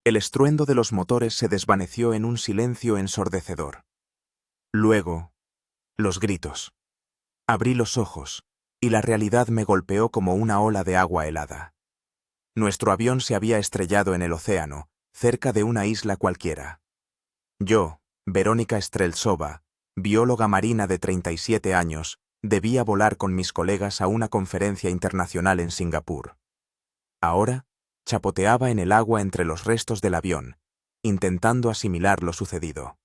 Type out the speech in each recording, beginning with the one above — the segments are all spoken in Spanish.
El estruendo de los motores se desvaneció en un silencio ensordecedor. Luego, los gritos. Abrí los ojos, y la realidad me golpeó como una ola de agua helada. Nuestro avión se había estrellado en el océano, cerca de una isla cualquiera. Yo, Verónica Streltsova, bióloga marina de 37 años, debía volar con mis colegas a una conferencia internacional en Singapur. Ahora, chapoteaba en el agua entre los restos del avión, intentando asimilar lo sucedido.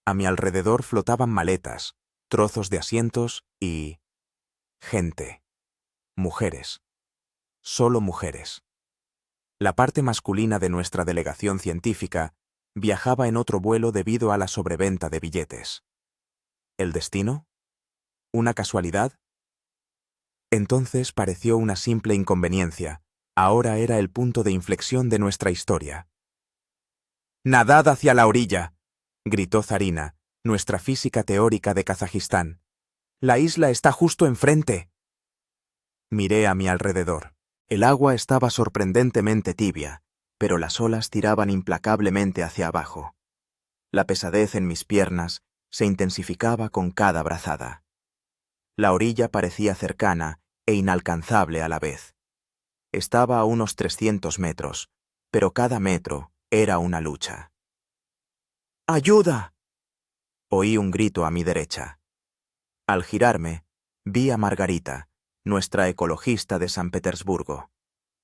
A mi alrededor flotaban maletas, trozos de asientos y... gente. Mujeres. Solo mujeres. La parte masculina de nuestra delegación científica viajaba en otro vuelo debido a la sobreventa de billetes. ¿El destino? ¿Una casualidad? Entonces pareció una simple inconveniencia. Ahora era el punto de inflexión de nuestra historia. «¡Nadad hacia la orilla!», gritó Zarina, nuestra física teórica de Kazajistán. «La isla está justo enfrente». Miré a mi alrededor. El agua estaba sorprendentemente tibia, pero las olas tiraban implacablemente hacia abajo. La pesadez en mis piernas se intensificaba con cada brazada. La orilla parecía cercana e inalcanzable a la vez. Estaba a unos 300 metros, pero cada metro era una lucha. «¡Ayuda!», oí un grito a mi derecha. Al girarme, vi a Margarita, nuestra ecologista de San Petersburgo.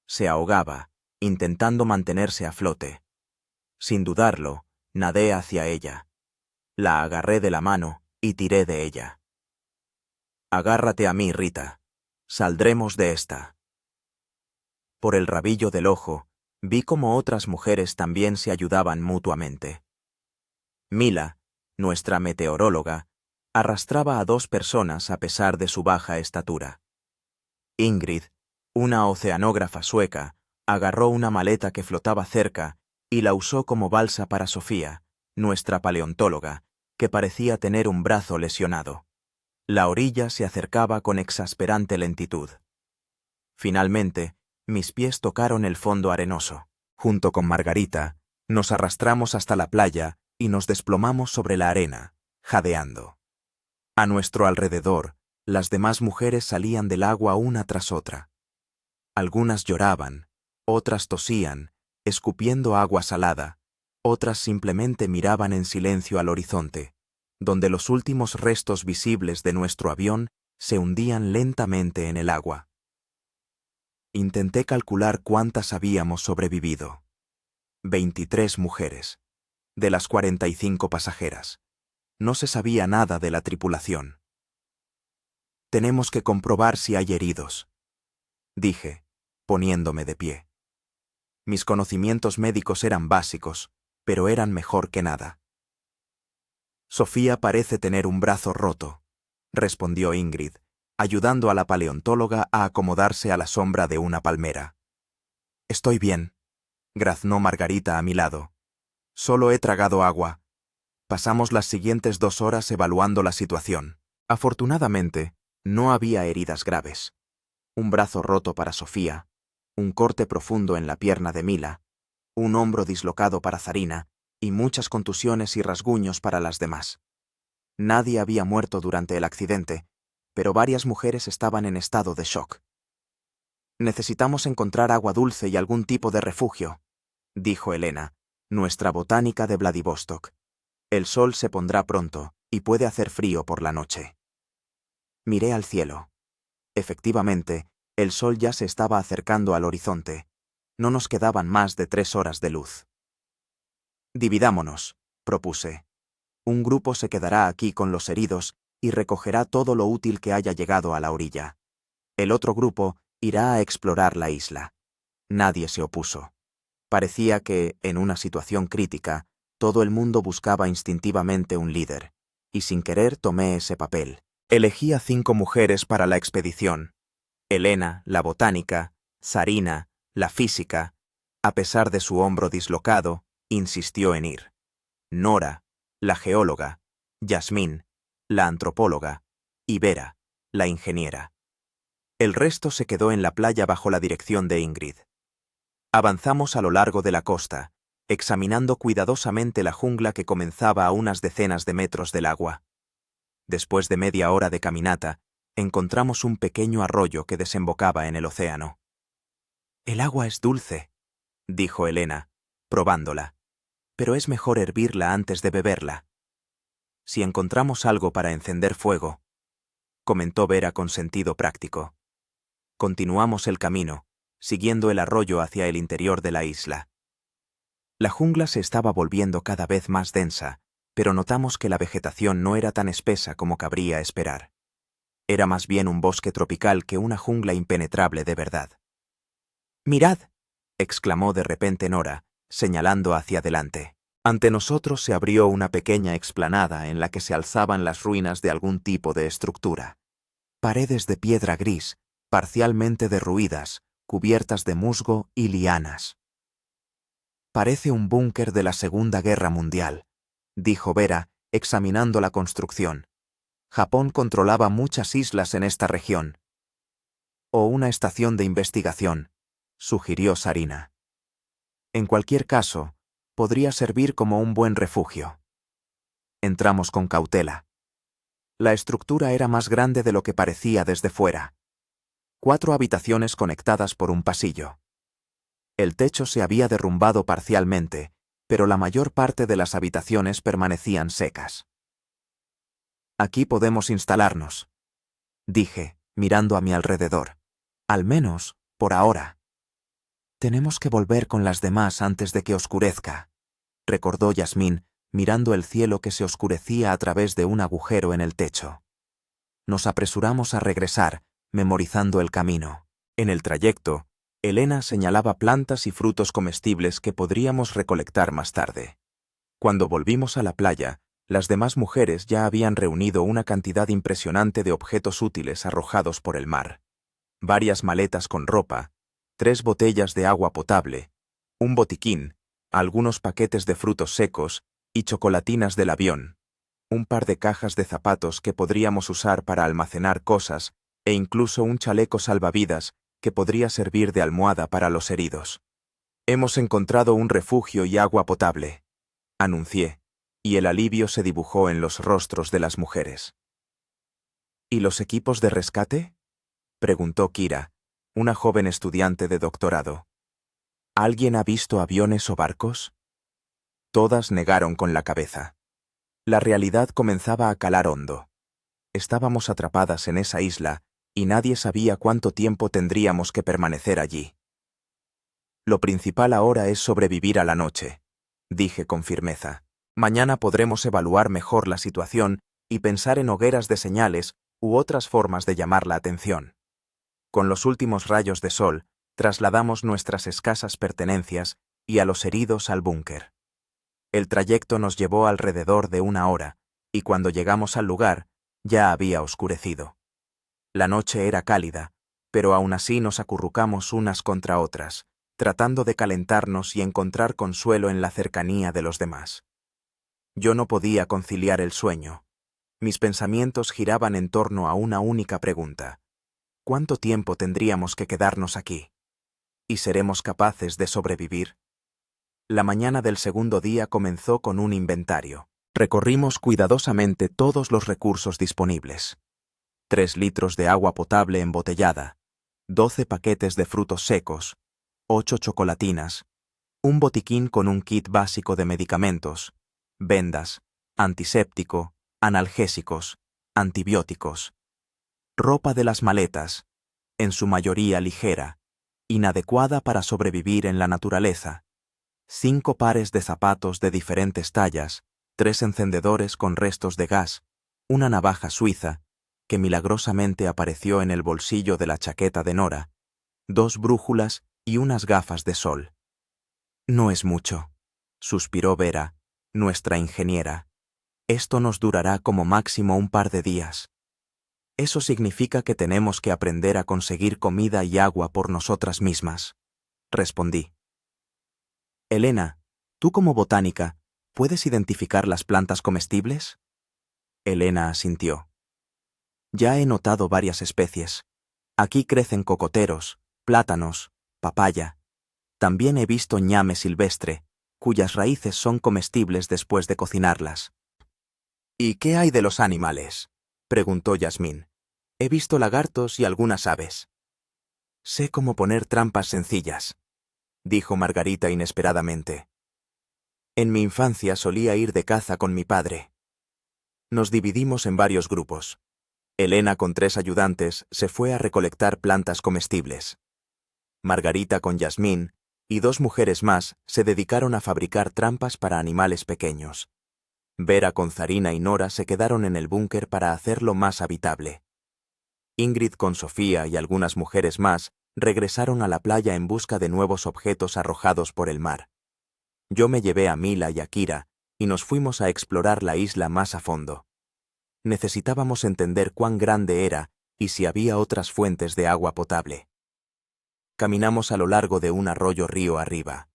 Se ahogaba, intentando mantenerse a flote. Sin dudarlo, nadé hacia ella. La agarré de la mano y tiré de ella. «Agárrate a mí, Rita. Saldremos de esta». Por el rabillo del ojo, vi cómo otras mujeres también se ayudaban mutuamente. Mila, nuestra meteoróloga, arrastraba a 2 personas a pesar de su baja estatura. Ingrid, una oceanógrafa sueca, agarró una maleta que flotaba cerca y la usó como balsa para Sofía, nuestra paleontóloga, que parecía tener un brazo lesionado. La orilla se acercaba con exasperante lentitud. Finalmente, mis pies tocaron el fondo arenoso. Junto con Margarita, nos arrastramos hasta la playa y nos desplomamos sobre la arena, jadeando. A nuestro alrededor, las demás mujeres salían del agua una tras otra. Algunas lloraban, otras tosían, escupiendo agua salada, otras simplemente miraban en silencio al horizonte, donde los últimos restos visibles de nuestro avión se hundían lentamente en el agua. Intenté calcular cuántas habíamos sobrevivido. 23 mujeres, de las 45 pasajeras. No se sabía nada de la tripulación. «Tenemos que comprobar si hay heridos», dije, poniéndome de pie. Mis conocimientos médicos eran básicos, pero eran mejor que nada. «Sofía parece tener un brazo roto», respondió Ingrid, ayudando a la paleontóloga a acomodarse a la sombra de una palmera. «Estoy bien», graznó Margarita a mi lado. «Solo he tragado agua». Pasamos las siguientes 2 horas evaluando la situación. Afortunadamente, no había heridas graves. Un brazo roto para Sofía, un corte profundo en la pierna de Mila, un hombro dislocado para Zarina y muchas contusiones y rasguños para las demás. Nadie había muerto durante el accidente, pero varias mujeres estaban en estado de shock. «Necesitamos encontrar agua dulce y algún tipo de refugio», dijo Elena, nuestra botánica de Vladivostok. «El sol se pondrá pronto y puede hacer frío por la noche». Miré al cielo. Efectivamente, el sol ya se estaba acercando al horizonte. No nos quedaban más de 3 horas de luz. «Dividámonos», propuse. «Un grupo se quedará aquí con los heridos y recogerá todo lo útil que haya llegado a la orilla. El otro grupo irá a explorar la isla». Nadie se opuso. Parecía que, en una situación crítica, todo el mundo buscaba instintivamente un líder, y sin querer tomé ese papel. Elegí a 5 mujeres para la expedición. Elena, la botánica, Zarina, la física, a pesar de su hombro dislocado, insistió en ir. Nora, la geóloga, Yasmín, la antropóloga, y Vera, la ingeniera. El resto se quedó en la playa bajo la dirección de Ingrid. Avanzamos a lo largo de la costa, examinando cuidadosamente la jungla que comenzaba a unas decenas de metros del agua. Después de media hora de caminata, encontramos un pequeño arroyo que desembocaba en el océano. «El agua es dulce», dijo Elena, probándola, «pero es mejor hervirla antes de beberla. Si encontramos algo para encender fuego», comentó Vera con sentido práctico. Continuamos el camino, siguiendo el arroyo hacia el interior de la isla. La jungla se estaba volviendo cada vez más densa, pero notamos que la vegetación no era tan espesa como cabría esperar. Era más bien un bosque tropical que una jungla impenetrable de verdad. «Mirad», exclamó de repente Nora, señalando hacia adelante. Ante nosotros se abrió una pequeña explanada en la que se alzaban las ruinas de algún tipo de estructura. Paredes de piedra gris, parcialmente derruidas, cubiertas de musgo y lianas. «Parece un búnker de la Segunda Guerra Mundial», dijo Vera, examinando la construcción. «Japón controlaba muchas islas en esta región». «O una estación de investigación», sugirió Sarina. «En cualquier caso, podría servir como un buen refugio». Entramos con cautela. La estructura era más grande de lo que parecía desde fuera. 4 habitaciones conectadas por un pasillo. El techo se había derrumbado parcialmente, pero la mayor parte de las habitaciones permanecían secas. «Aquí podemos instalarnos», dije, mirando a mi alrededor. «Al menos, por ahora». «Tenemos que volver con las demás antes de que oscurezca», recordó Yasmín, mirando el cielo que se oscurecía a través de un agujero en el techo. Nos apresuramos a regresar, memorizando el camino. En el trayecto, Elena señalaba plantas y frutos comestibles que podríamos recolectar más tarde. Cuando volvimos a la playa, las demás mujeres ya habían reunido una cantidad impresionante de objetos útiles arrojados por el mar. Varias maletas con ropa, 3 botellas de agua potable, un botiquín, algunos paquetes de frutos secos y chocolatinas del avión, un par de cajas de zapatos que podríamos usar para almacenar cosas e incluso un chaleco salvavidas que podría servir de almohada para los heridos. «Hemos encontrado un refugio y agua potable», anuncié, y el alivio se dibujó en los rostros de las mujeres. «¿Y los equipos de rescate?», preguntó Kira, una joven estudiante de doctorado. «¿Alguien ha visto aviones o barcos?». Todas negaron con la cabeza. La realidad comenzaba a calar hondo. Estábamos atrapadas en esa isla y nadie sabía cuánto tiempo tendríamos que permanecer allí. «Lo principal ahora es sobrevivir a la noche», dije con firmeza. «Mañana podremos evaluar mejor la situación y pensar en hogueras de señales u otras formas de llamar la atención». Con los últimos rayos de sol, trasladamos nuestras escasas pertenencias y a los heridos al búnker. El trayecto nos llevó alrededor de 1 hora, y cuando llegamos al lugar, ya había oscurecido. La noche era cálida, pero aún así nos acurrucamos unas contra otras, tratando de calentarnos y encontrar consuelo en la cercanía de los demás. Yo no podía conciliar el sueño. Mis pensamientos giraban en torno a una única pregunta. ¿Cuánto tiempo tendríamos que quedarnos aquí? ¿Y seremos capaces de sobrevivir? La mañana del segundo día comenzó con un inventario. Recorrimos cuidadosamente todos los recursos disponibles. 3 litros de agua potable embotellada, 12 paquetes de frutos secos, 8 chocolatinas, un botiquín con un kit básico de medicamentos, vendas, antiséptico, analgésicos, antibióticos, ropa de las maletas, en su mayoría ligera, inadecuada para sobrevivir en la naturaleza, 5 pares de zapatos de diferentes tallas, 3 encendedores con restos de gas, una navaja suiza, que milagrosamente apareció en el bolsillo de la chaqueta de Nora, 2 brújulas y unas gafas de sol. «No es mucho», suspiró Vera, nuestra ingeniera. «Esto nos durará como máximo un par de días». «Eso significa que tenemos que aprender a conseguir comida y agua por nosotras mismas», respondí. «Elena, tú como botánica, ¿puedes identificar las plantas comestibles?». Elena asintió. «Ya he notado varias especies. Aquí crecen cocoteros, plátanos, papaya. También he visto ñame silvestre, cuyas raíces son comestibles después de cocinarlas. ¿Y qué hay de los animales?, preguntó Yasmín. He visto lagartos y algunas aves. Sé cómo poner trampas sencillas, dijo Margarita inesperadamente. En mi infancia solía ir de caza con mi padre. Nos dividimos en varios grupos. Elena, con 3 ayudantes, se fue a recolectar plantas comestibles. Margarita, con Yasmín, y 2 mujeres más, se dedicaron a fabricar trampas para animales pequeños. Vera, con Zarina y Nora, se quedaron en el búnker para hacerlo más habitable. Ingrid, con Sofía y algunas mujeres más, regresaron a la playa en busca de nuevos objetos arrojados por el mar. Yo me llevé a Mila y a Kira, y nos fuimos a explorar la isla más a fondo. Necesitábamos entender cuán grande era y si había otras fuentes de agua potable. Caminamos a lo largo de un arroyo río arriba.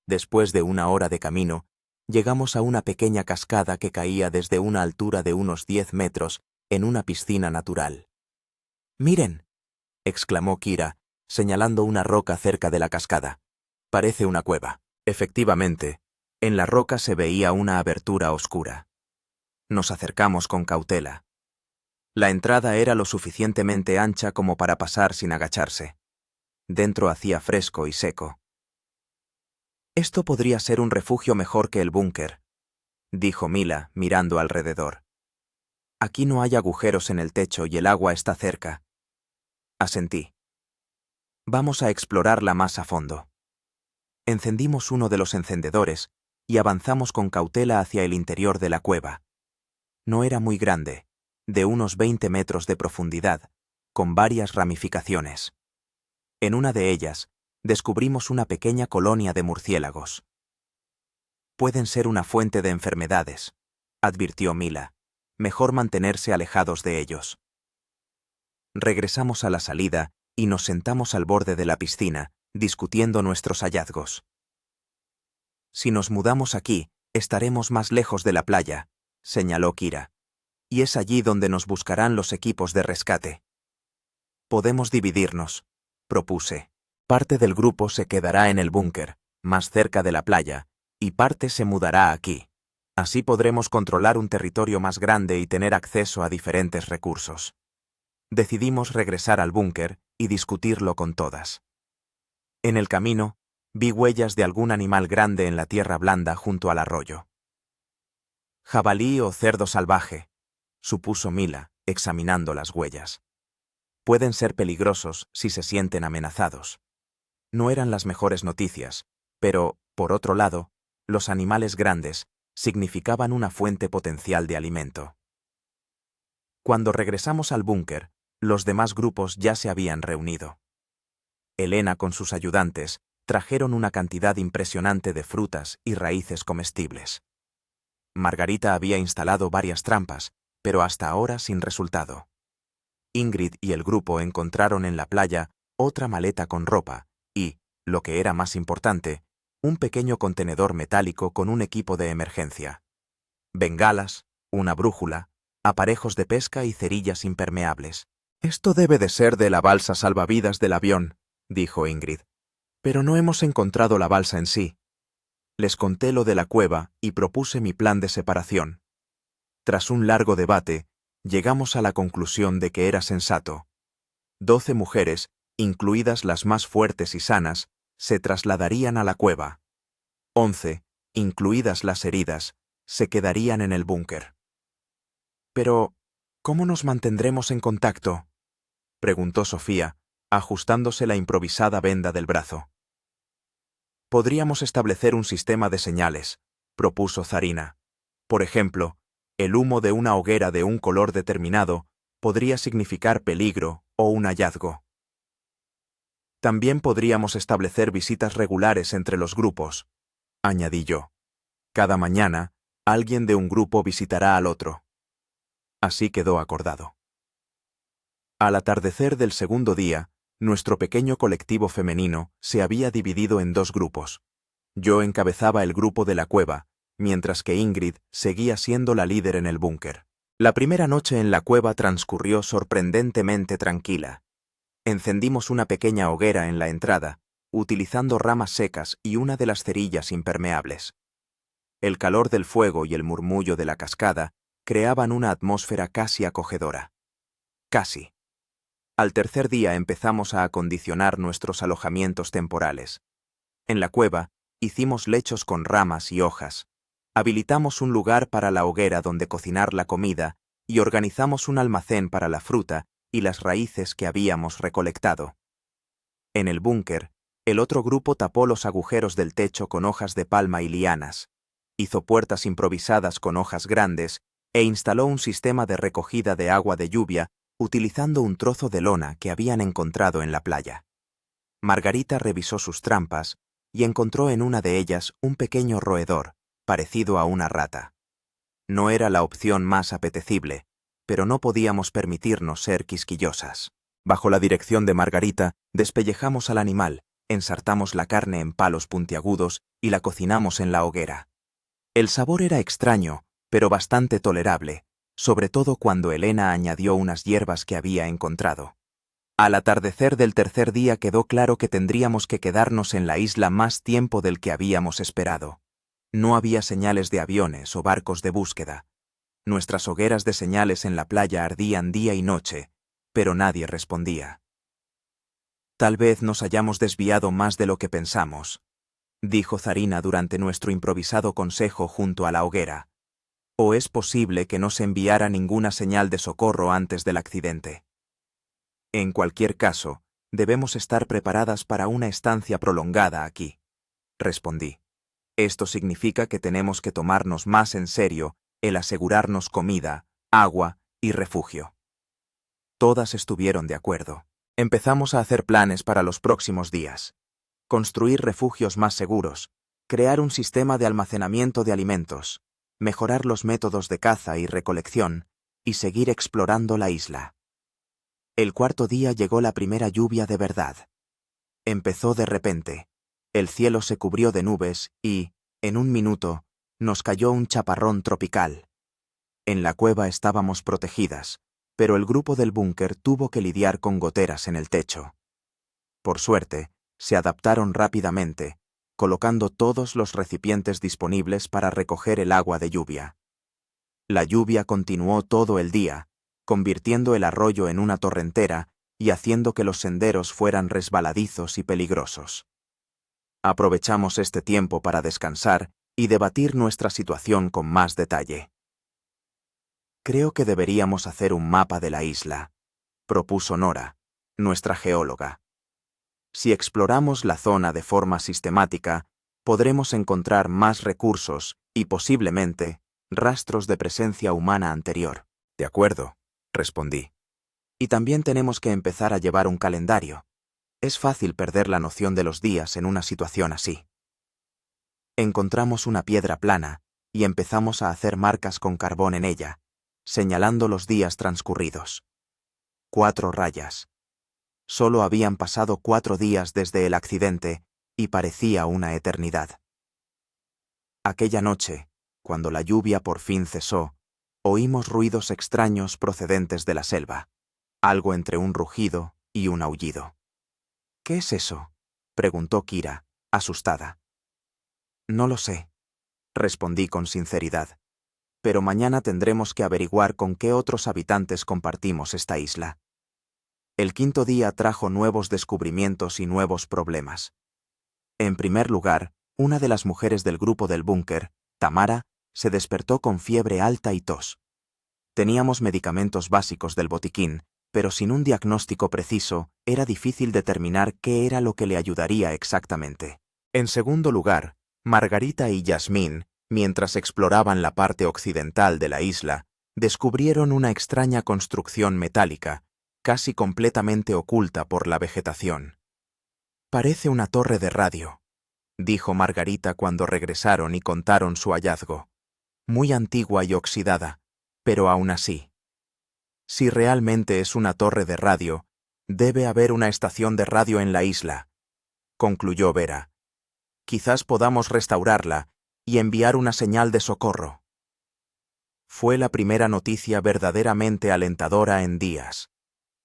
Después de 1 hora de camino, llegamos a una pequeña cascada que caía desde una altura de unos 10 metros en una piscina natural. «¡Miren!», exclamó Kira, señalando una roca cerca de la cascada. «Parece una cueva». Efectivamente, en la roca se veía una abertura oscura. Nos acercamos con cautela. La entrada era lo suficientemente ancha como para pasar sin agacharse. Dentro hacía fresco y seco. «Esto podría ser un refugio mejor que el búnker», dijo Mila, mirando alrededor. «Aquí no hay agujeros en el techo y el agua está cerca». Asentí. «Vamos a explorarla más a fondo». Encendimos uno de los encendedores y avanzamos con cautela hacia el interior de la cueva. No era muy grande, de unos 20 metros de profundidad, con varias ramificaciones. En una de ellas, descubrimos una pequeña colonia de murciélagos. «Pueden ser una fuente de enfermedades», advirtió Mila. «Mejor mantenerse alejados de ellos». Regresamos a la salida y nos sentamos al borde de la piscina, discutiendo nuestros hallazgos. «Si nos mudamos aquí, estaremos más lejos de la playa», señaló Kira. «Y es allí donde nos buscarán los equipos de rescate». «Podemos dividirnos», propuse. «Parte del grupo se quedará en el búnker, más cerca de la playa, y parte se mudará aquí. Así podremos controlar un territorio más grande y tener acceso a diferentes recursos». Decidimos regresar al búnker y discutirlo con todas. En el camino, vi huellas de algún animal grande en la tierra blanda junto al arroyo. «Jabalí o cerdo salvaje», supuso Mila, examinando las huellas. «Pueden ser peligrosos si se sienten amenazados». No eran las mejores noticias, pero, por otro lado, los animales grandes significaban una fuente potencial de alimento. Cuando regresamos al búnker, los demás grupos ya se habían reunido. Elena, con sus ayudantes, trajeron una cantidad impresionante de frutas y raíces comestibles. Margarita había instalado varias trampas, pero hasta ahora sin resultado. Ingrid y el grupo encontraron en la playa otra maleta con ropa y, lo que era más importante, un pequeño contenedor metálico con un equipo de emergencia. Bengalas, una brújula, aparejos de pesca y cerillas impermeables. «Esto debe de ser de la balsa salvavidas del avión», dijo Ingrid. «Pero no hemos encontrado la balsa en sí». Les conté lo de la cueva y propuse mi plan de separación. Tras un largo debate, llegamos a la conclusión de que era sensato. 12 mujeres, incluidas las más fuertes y sanas, se trasladarían a la cueva. 11, incluidas las heridas, se quedarían en el búnker. «Pero, ¿cómo nos mantendremos en contacto?», preguntó Sofía, ajustándose la improvisada venda del brazo. «Podríamos establecer un sistema de señales», propuso Zarina. «Por ejemplo, el humo de una hoguera de un color determinado podría significar peligro o un hallazgo. También podríamos establecer visitas regulares entre los grupos», añadí yo. «Cada mañana, alguien de un grupo visitará al otro». Así quedó acordado. Al atardecer del segundo día, nuestro pequeño colectivo femenino se había dividido en 2 grupos. Yo encabezaba el grupo de la cueva, mientras que Ingrid seguía siendo la líder en el búnker. La primera noche en la cueva transcurrió sorprendentemente tranquila. Encendimos una pequeña hoguera en la entrada, utilizando ramas secas y una de las cerillas impermeables. El calor del fuego y el murmullo de la cascada creaban una atmósfera casi acogedora. Casi. Al tercer día empezamos a acondicionar nuestros alojamientos temporales. En la cueva, hicimos lechos con ramas y hojas. Habilitamos un lugar para la hoguera donde cocinar la comida y organizamos un almacén para la fruta y las raíces que habíamos recolectado. En el búnker, el otro grupo tapó los agujeros del techo con hojas de palma y lianas, hizo puertas improvisadas con hojas grandes e instaló un sistema de recogida de agua de lluvia utilizando un trozo de lona que habían encontrado en la playa. Margarita revisó sus trampas y encontró en una de ellas un pequeño roedor, parecido a una rata. No era la opción más apetecible, pero no podíamos permitirnos ser quisquillosas. Bajo la dirección de Margarita, despellejamos al animal, ensartamos la carne en palos puntiagudos y la cocinamos en la hoguera. El sabor era extraño, pero bastante tolerable, sobre todo cuando Elena añadió unas hierbas que había encontrado. Al atardecer del tercer día quedó claro que tendríamos que quedarnos en la isla más tiempo del que habíamos esperado. No había señales de aviones o barcos de búsqueda. Nuestras hogueras de señales en la playa ardían día y noche, pero nadie respondía. Tal vez nos hayamos desviado más de lo que pensamos, dijo Zarina durante nuestro improvisado consejo junto a la hoguera. ¿O es posible que no se enviara ninguna señal de socorro antes del accidente? En cualquier caso, debemos estar preparadas para una estancia prolongada aquí, respondí. Esto significa que tenemos que tomarnos más en serio el asegurarnos comida, agua y refugio. Todas estuvieron de acuerdo. Empezamos a hacer planes para los próximos días. Construir refugios más seguros, crear un sistema de almacenamiento de alimentos, mejorar los métodos de caza y recolección, y seguir explorando la isla. El cuarto día llegó la primera lluvia de verdad. Empezó de repente. El cielo se cubrió de nubes y, en un minuto, nos cayó un chaparrón tropical. En la cueva estábamos protegidas, pero el grupo del búnker tuvo que lidiar con goteras en el techo. Por suerte, se adaptaron rápidamente, colocando todos los recipientes disponibles para recoger el agua de lluvia. La lluvia continuó todo el día, convirtiendo el arroyo en una torrentera y haciendo que los senderos fueran resbaladizos y peligrosos. Aprovechamos este tiempo para descansar y debatir nuestra situación con más detalle. Creo que deberíamos hacer un mapa de la isla, propuso Nora, nuestra geóloga. Si exploramos la zona de forma sistemática, podremos encontrar más recursos y, posiblemente, rastros de presencia humana anterior. De acuerdo, respondí. Y también tenemos que empezar a llevar un calendario. Es fácil perder la noción de los días en una situación así. Encontramos una piedra plana y empezamos a hacer marcas con carbón en ella, señalando los días transcurridos. 4 rayas. Solo habían pasado 4 días desde el accidente y parecía una eternidad. Aquella noche, cuando la lluvia por fin cesó, oímos ruidos extraños procedentes de la selva, algo entre un rugido y un aullido. ¿Qué es eso?, preguntó Kira, asustada. No lo sé, respondí con sinceridad, pero mañana tendremos que averiguar con qué otros habitantes compartimos esta isla. El quinto día trajo nuevos descubrimientos y nuevos problemas. En primer lugar, una de las mujeres del grupo del búnker, Tamara, se despertó con fiebre alta y tos. Teníamos medicamentos básicos del botiquín, pero sin un diagnóstico preciso, era difícil determinar qué era lo que le ayudaría exactamente. En segundo lugar, Margarita y Yasmín, mientras exploraban la parte occidental de la isla, descubrieron una extraña construcción metálica, casi completamente oculta por la vegetación. Parece una torre de radio, dijo Margarita cuando regresaron y contaron su hallazgo. Muy antigua y oxidada, pero aún así. Si realmente es una torre de radio, debe haber una estación de radio en la isla, concluyó Vera. Quizás podamos restaurarla y enviar una señal de socorro. Fue la primera noticia verdaderamente alentadora en días.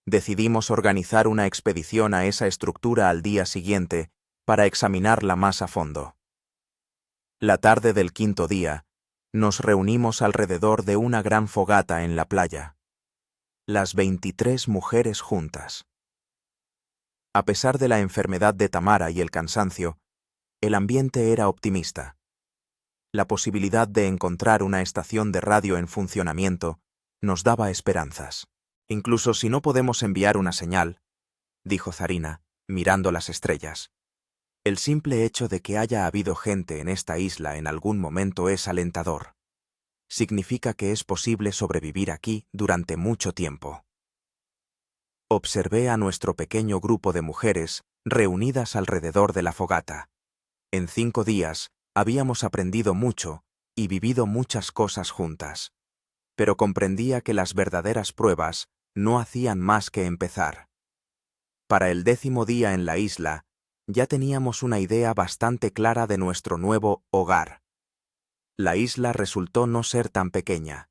Decidimos organizar una expedición a esa estructura al día siguiente para examinarla más a fondo. La tarde del quinto día, nos reunimos alrededor de una gran fogata en la playa. Las 23 mujeres juntas. A pesar de la enfermedad de Tamara y el cansancio, el ambiente era optimista. La posibilidad de encontrar una estación de radio en funcionamiento nos daba esperanzas. Incluso si no podemos enviar una señal, dijo Zarina, mirando las estrellas. El simple hecho de que haya habido gente en esta isla en algún momento es alentador. Significa que es posible sobrevivir aquí durante mucho tiempo. Observé a nuestro pequeño grupo de mujeres reunidas alrededor de la fogata. En 5 días habíamos aprendido mucho y vivido muchas cosas juntas. Pero comprendía que las verdaderas pruebas no hacían más que empezar. Para el 10º día en la isla, ya teníamos una idea bastante clara de nuestro nuevo hogar. La isla resultó no ser tan pequeña.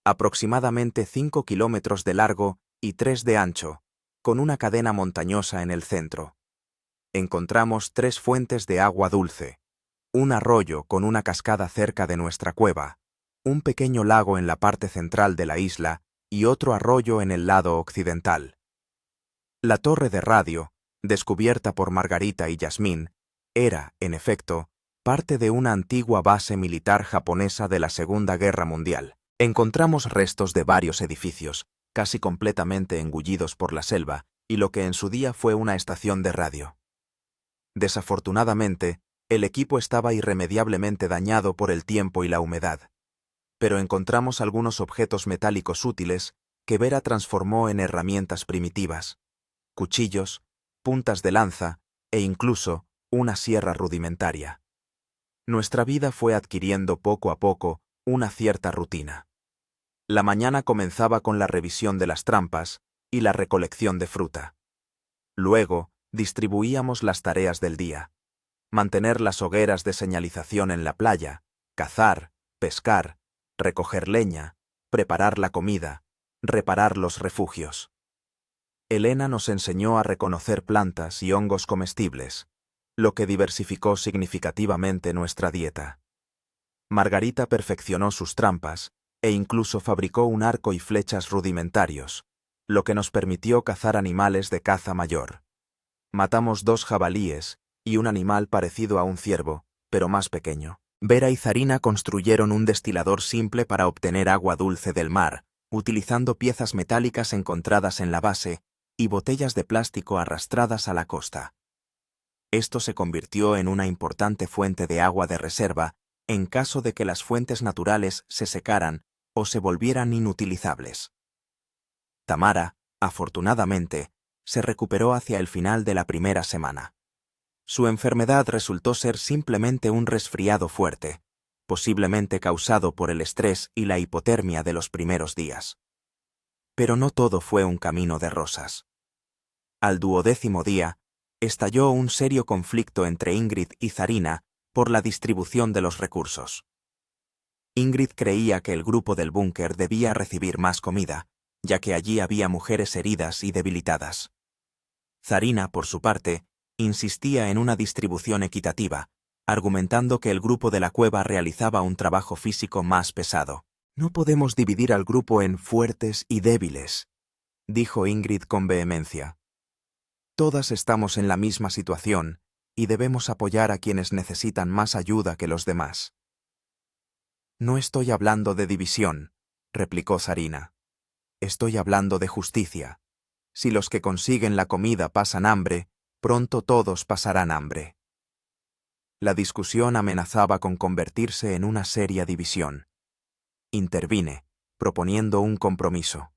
Aproximadamente 5 kilómetros de largo y 3 de ancho, con una cadena montañosa en el centro. Encontramos 3 fuentes de agua dulce, un arroyo con una cascada cerca de nuestra cueva, un pequeño lago en la parte central de la isla y otro arroyo en el lado occidental. La torre de radio, descubierta por Margarita y Yasmín, era, en efecto, parte de una antigua base militar japonesa de la Segunda Guerra Mundial. Encontramos restos de varios edificios, casi completamente engullidos por la selva, y lo que en su día fue una estación de radio. Desafortunadamente, el equipo estaba irremediablemente dañado por el tiempo y la humedad. Pero encontramos algunos objetos metálicos útiles que Vera transformó en herramientas primitivas, cuchillos, puntas de lanza e incluso una sierra rudimentaria. Nuestra vida fue adquiriendo poco a poco una cierta rutina. La mañana comenzaba con la revisión de las trampas y la recolección de fruta. Luego, distribuíamos las tareas del día. Mantener las hogueras de señalización en la playa, cazar, pescar, recoger leña, preparar la comida, reparar los refugios. Elena nos enseñó a reconocer plantas y hongos comestibles, lo que diversificó significativamente nuestra dieta. Margarita perfeccionó sus trampas e incluso fabricó un arco y flechas rudimentarios, lo que nos permitió cazar animales de caza mayor. Matamos 2 jabalíes y un animal parecido a un ciervo, pero más pequeño. Vera y Zarina construyeron un destilador simple para obtener agua dulce del mar, utilizando piezas metálicas encontradas en la base y botellas de plástico arrastradas a la costa. Esto se convirtió en una importante fuente de agua de reserva en caso de que las fuentes naturales se secaran o se volvieran inutilizables. Tamara, afortunadamente, se recuperó hacia el final de la primera semana. Su enfermedad resultó ser simplemente un resfriado fuerte, posiblemente causado por el estrés y la hipotermia de los primeros días. Pero no todo fue un camino de rosas. Al 12º día, estalló un serio conflicto entre Ingrid y Zarina por la distribución de los recursos. Ingrid creía que el grupo del búnker debía recibir más comida, ya que allí había mujeres heridas y debilitadas. Zarina, por su parte, insistía en una distribución equitativa, argumentando que el grupo de la cueva realizaba un trabajo físico más pesado. «No podemos dividir al grupo en fuertes y débiles», dijo Ingrid con vehemencia. «Todas estamos en la misma situación y debemos apoyar a quienes necesitan más ayuda que los demás». «No estoy hablando de división», replicó Zarina. «Estoy hablando de justicia. Si los que consiguen la comida pasan hambre, pronto todos pasarán hambre». La discusión amenazaba con convertirse en una seria división. Intervine, proponiendo un compromiso.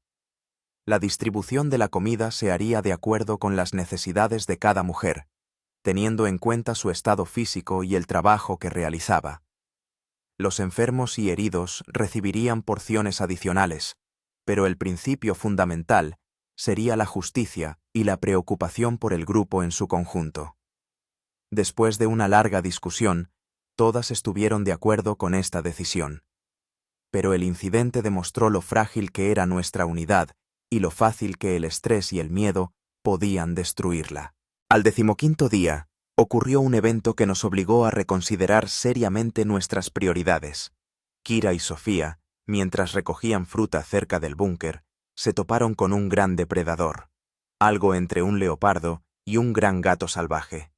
La distribución de la comida se haría de acuerdo con las necesidades de cada mujer, teniendo en cuenta su estado físico y el trabajo que realizaba. Los enfermos y heridos recibirían porciones adicionales, pero el principio fundamental sería la justicia y la preocupación por el grupo en su conjunto. Después de una larga discusión, todas estuvieron de acuerdo con esta decisión. Pero el incidente demostró lo frágil que era nuestra unidad y lo fácil que el estrés y el miedo podían destruirla. Al 15º día, ocurrió un evento que nos obligó a reconsiderar seriamente nuestras prioridades. Kira y Sofía, mientras recogían fruta cerca del búnker, se toparon con un gran depredador, algo entre un leopardo y un gran gato salvaje.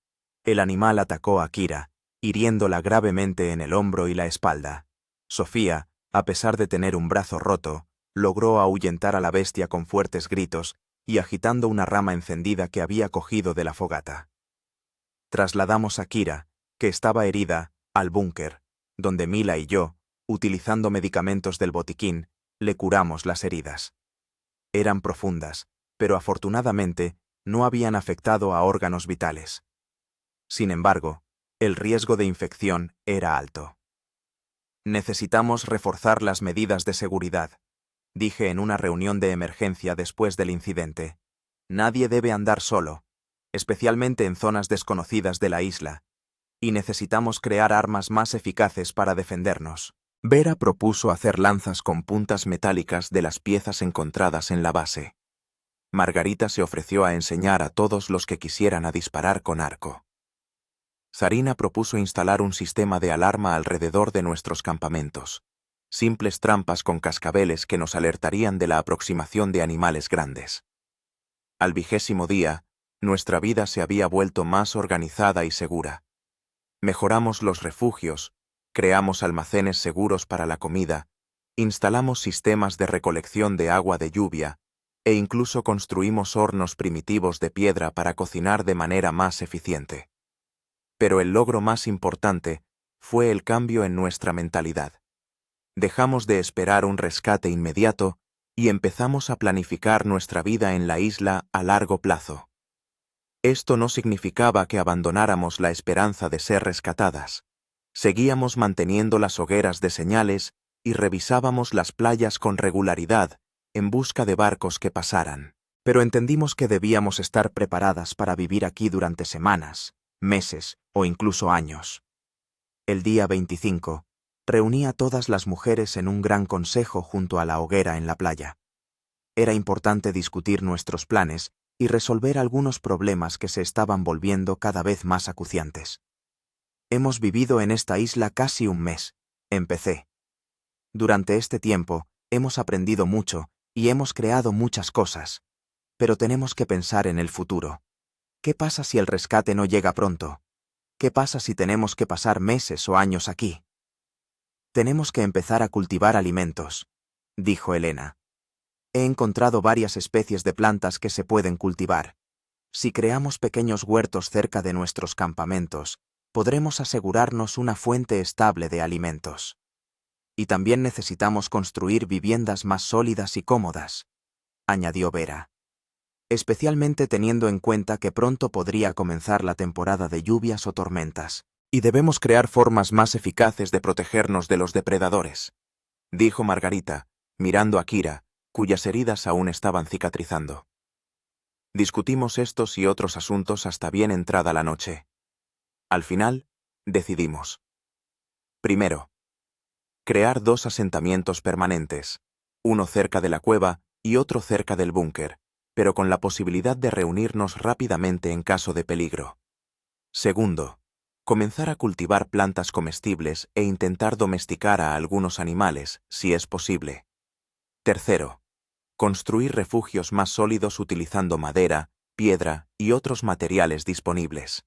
El animal atacó a Kira, hiriéndola gravemente en el hombro y la espalda. Sofía, a pesar de tener un brazo roto, logró ahuyentar a la bestia con fuertes gritos y agitando una rama encendida que había cogido de la fogata. Trasladamos a Kira, que estaba herida, al búnker, donde Mila y yo, utilizando medicamentos del botiquín, le curamos las heridas. Eran profundas, pero afortunadamente no habían afectado a órganos vitales. Sin embargo, el riesgo de infección era alto. Necesitamos reforzar las medidas de seguridad, dije en una reunión de emergencia después del incidente. Nadie debe andar solo, especialmente en zonas desconocidas de la isla, y necesitamos crear armas más eficaces para defendernos. Vera propuso hacer lanzas con puntas metálicas de las piezas encontradas en la base. Margarita se ofreció a enseñar a todos los que quisieran a disparar con arco. Sarina propuso instalar un sistema de alarma alrededor de nuestros campamentos, simples trampas con cascabeles que nos alertarían de la aproximación de animales grandes. Al 20º día, nuestra vida se había vuelto más organizada y segura. Mejoramos los refugios, creamos almacenes seguros para la comida, instalamos sistemas de recolección de agua de lluvia e incluso construimos hornos primitivos de piedra para cocinar de manera más eficiente. Pero el logro más importante fue el cambio en nuestra mentalidad. Dejamos de esperar un rescate inmediato y empezamos a planificar nuestra vida en la isla a largo plazo. Esto no significaba que abandonáramos la esperanza de ser rescatadas. Seguíamos manteniendo las hogueras de señales y revisábamos las playas con regularidad en busca de barcos que pasaran. Pero entendimos que debíamos estar preparadas para vivir aquí durante semanas, meses o incluso años. El día 25, reuní a todas las mujeres en un gran consejo junto a la hoguera en la playa. Era importante discutir nuestros planes y resolver algunos problemas que se estaban volviendo cada vez más acuciantes. Hemos vivido en esta isla casi un mes, empecé. Durante este tiempo, hemos aprendido mucho y hemos creado muchas cosas. Pero tenemos que pensar en el futuro. ¿Qué pasa si el rescate no llega pronto? ¿Qué pasa si tenemos que pasar meses o años aquí? Tenemos que empezar a cultivar alimentos, dijo Elena. He encontrado varias especies de plantas que se pueden cultivar. Si creamos pequeños huertos cerca de nuestros campamentos, podremos asegurarnos una fuente estable de alimentos. Y también necesitamos construir viviendas más sólidas y cómodas, añadió Vera. Especialmente teniendo en cuenta que pronto podría comenzar la temporada de lluvias o tormentas. Y debemos crear formas más eficaces de protegernos de los depredadores, dijo Margarita, mirando a Kira, cuyas heridas aún estaban cicatrizando. Discutimos estos y otros asuntos hasta bien entrada la noche. Al final, decidimos. Primero, crear 2 asentamientos permanentes, uno cerca de la cueva y otro cerca del búnker, pero con la posibilidad de reunirnos rápidamente en caso de peligro. Segundo, comenzar a cultivar plantas comestibles e intentar domesticar a algunos animales, si es posible. Tercero, construir refugios más sólidos utilizando madera, piedra y otros materiales disponibles.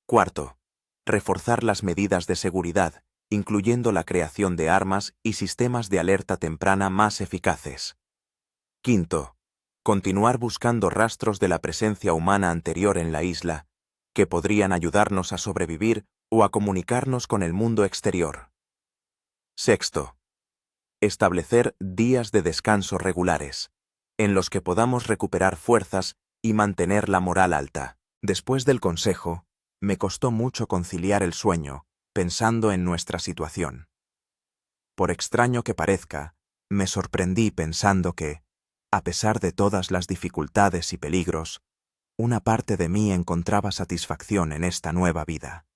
Cuarto, reforzar las medidas de seguridad, incluyendo la creación de armas y sistemas de alerta temprana más eficaces. Quinto, continuar buscando rastros de la presencia humana anterior en la isla, que podrían ayudarnos a sobrevivir o a comunicarnos con el mundo exterior. Sexto, establecer días de descanso regulares, en los que podamos recuperar fuerzas y mantener la moral alta. Después del consejo, me costó mucho conciliar el sueño, pensando en nuestra situación. Por extraño que parezca, me sorprendí pensando que, a pesar de todas las dificultades y peligros, una parte de mí encontraba satisfacción en esta nueva vida.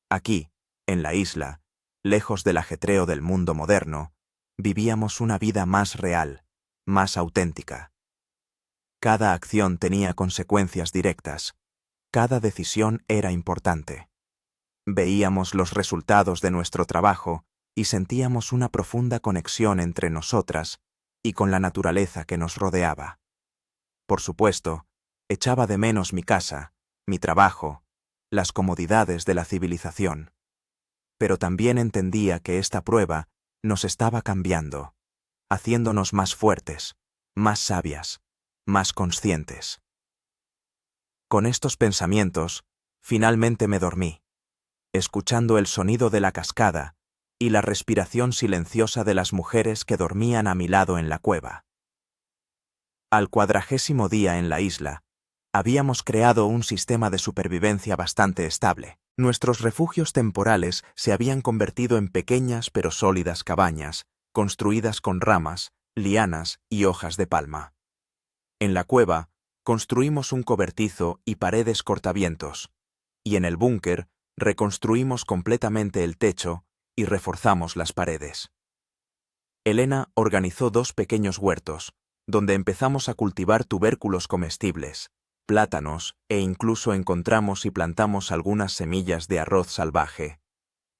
Aquí, en la isla, lejos del ajetreo del mundo moderno, vivíamos una vida más real, más auténtica. Cada acción tenía consecuencias directas. Cada decisión era importante. Veíamos los resultados de nuestro trabajo y sentíamos una profunda conexión entre nosotras y con la naturaleza que nos rodeaba. Por supuesto, echaba de menos mi casa, mi trabajo, las comodidades de la civilización. Pero también entendía que esta prueba nos estaba cambiando, haciéndonos más fuertes, más sabias, más conscientes. Con estos pensamientos, finalmente me dormí, escuchando el sonido de la cascada y la respiración silenciosa de las mujeres que dormían a mi lado en la cueva. Al 40º día en la isla, habíamos creado un sistema de supervivencia bastante estable. Nuestros refugios temporales se habían convertido en pequeñas pero sólidas cabañas, construidas con ramas, lianas y hojas de palma. En la cueva, construimos un cobertizo y paredes cortavientos, y en el búnker reconstruimos completamente el techo y reforzamos las paredes. Elena organizó 2 pequeños huertos, donde empezamos a cultivar tubérculos comestibles, plátanos e incluso encontramos y plantamos algunas semillas de arroz salvaje.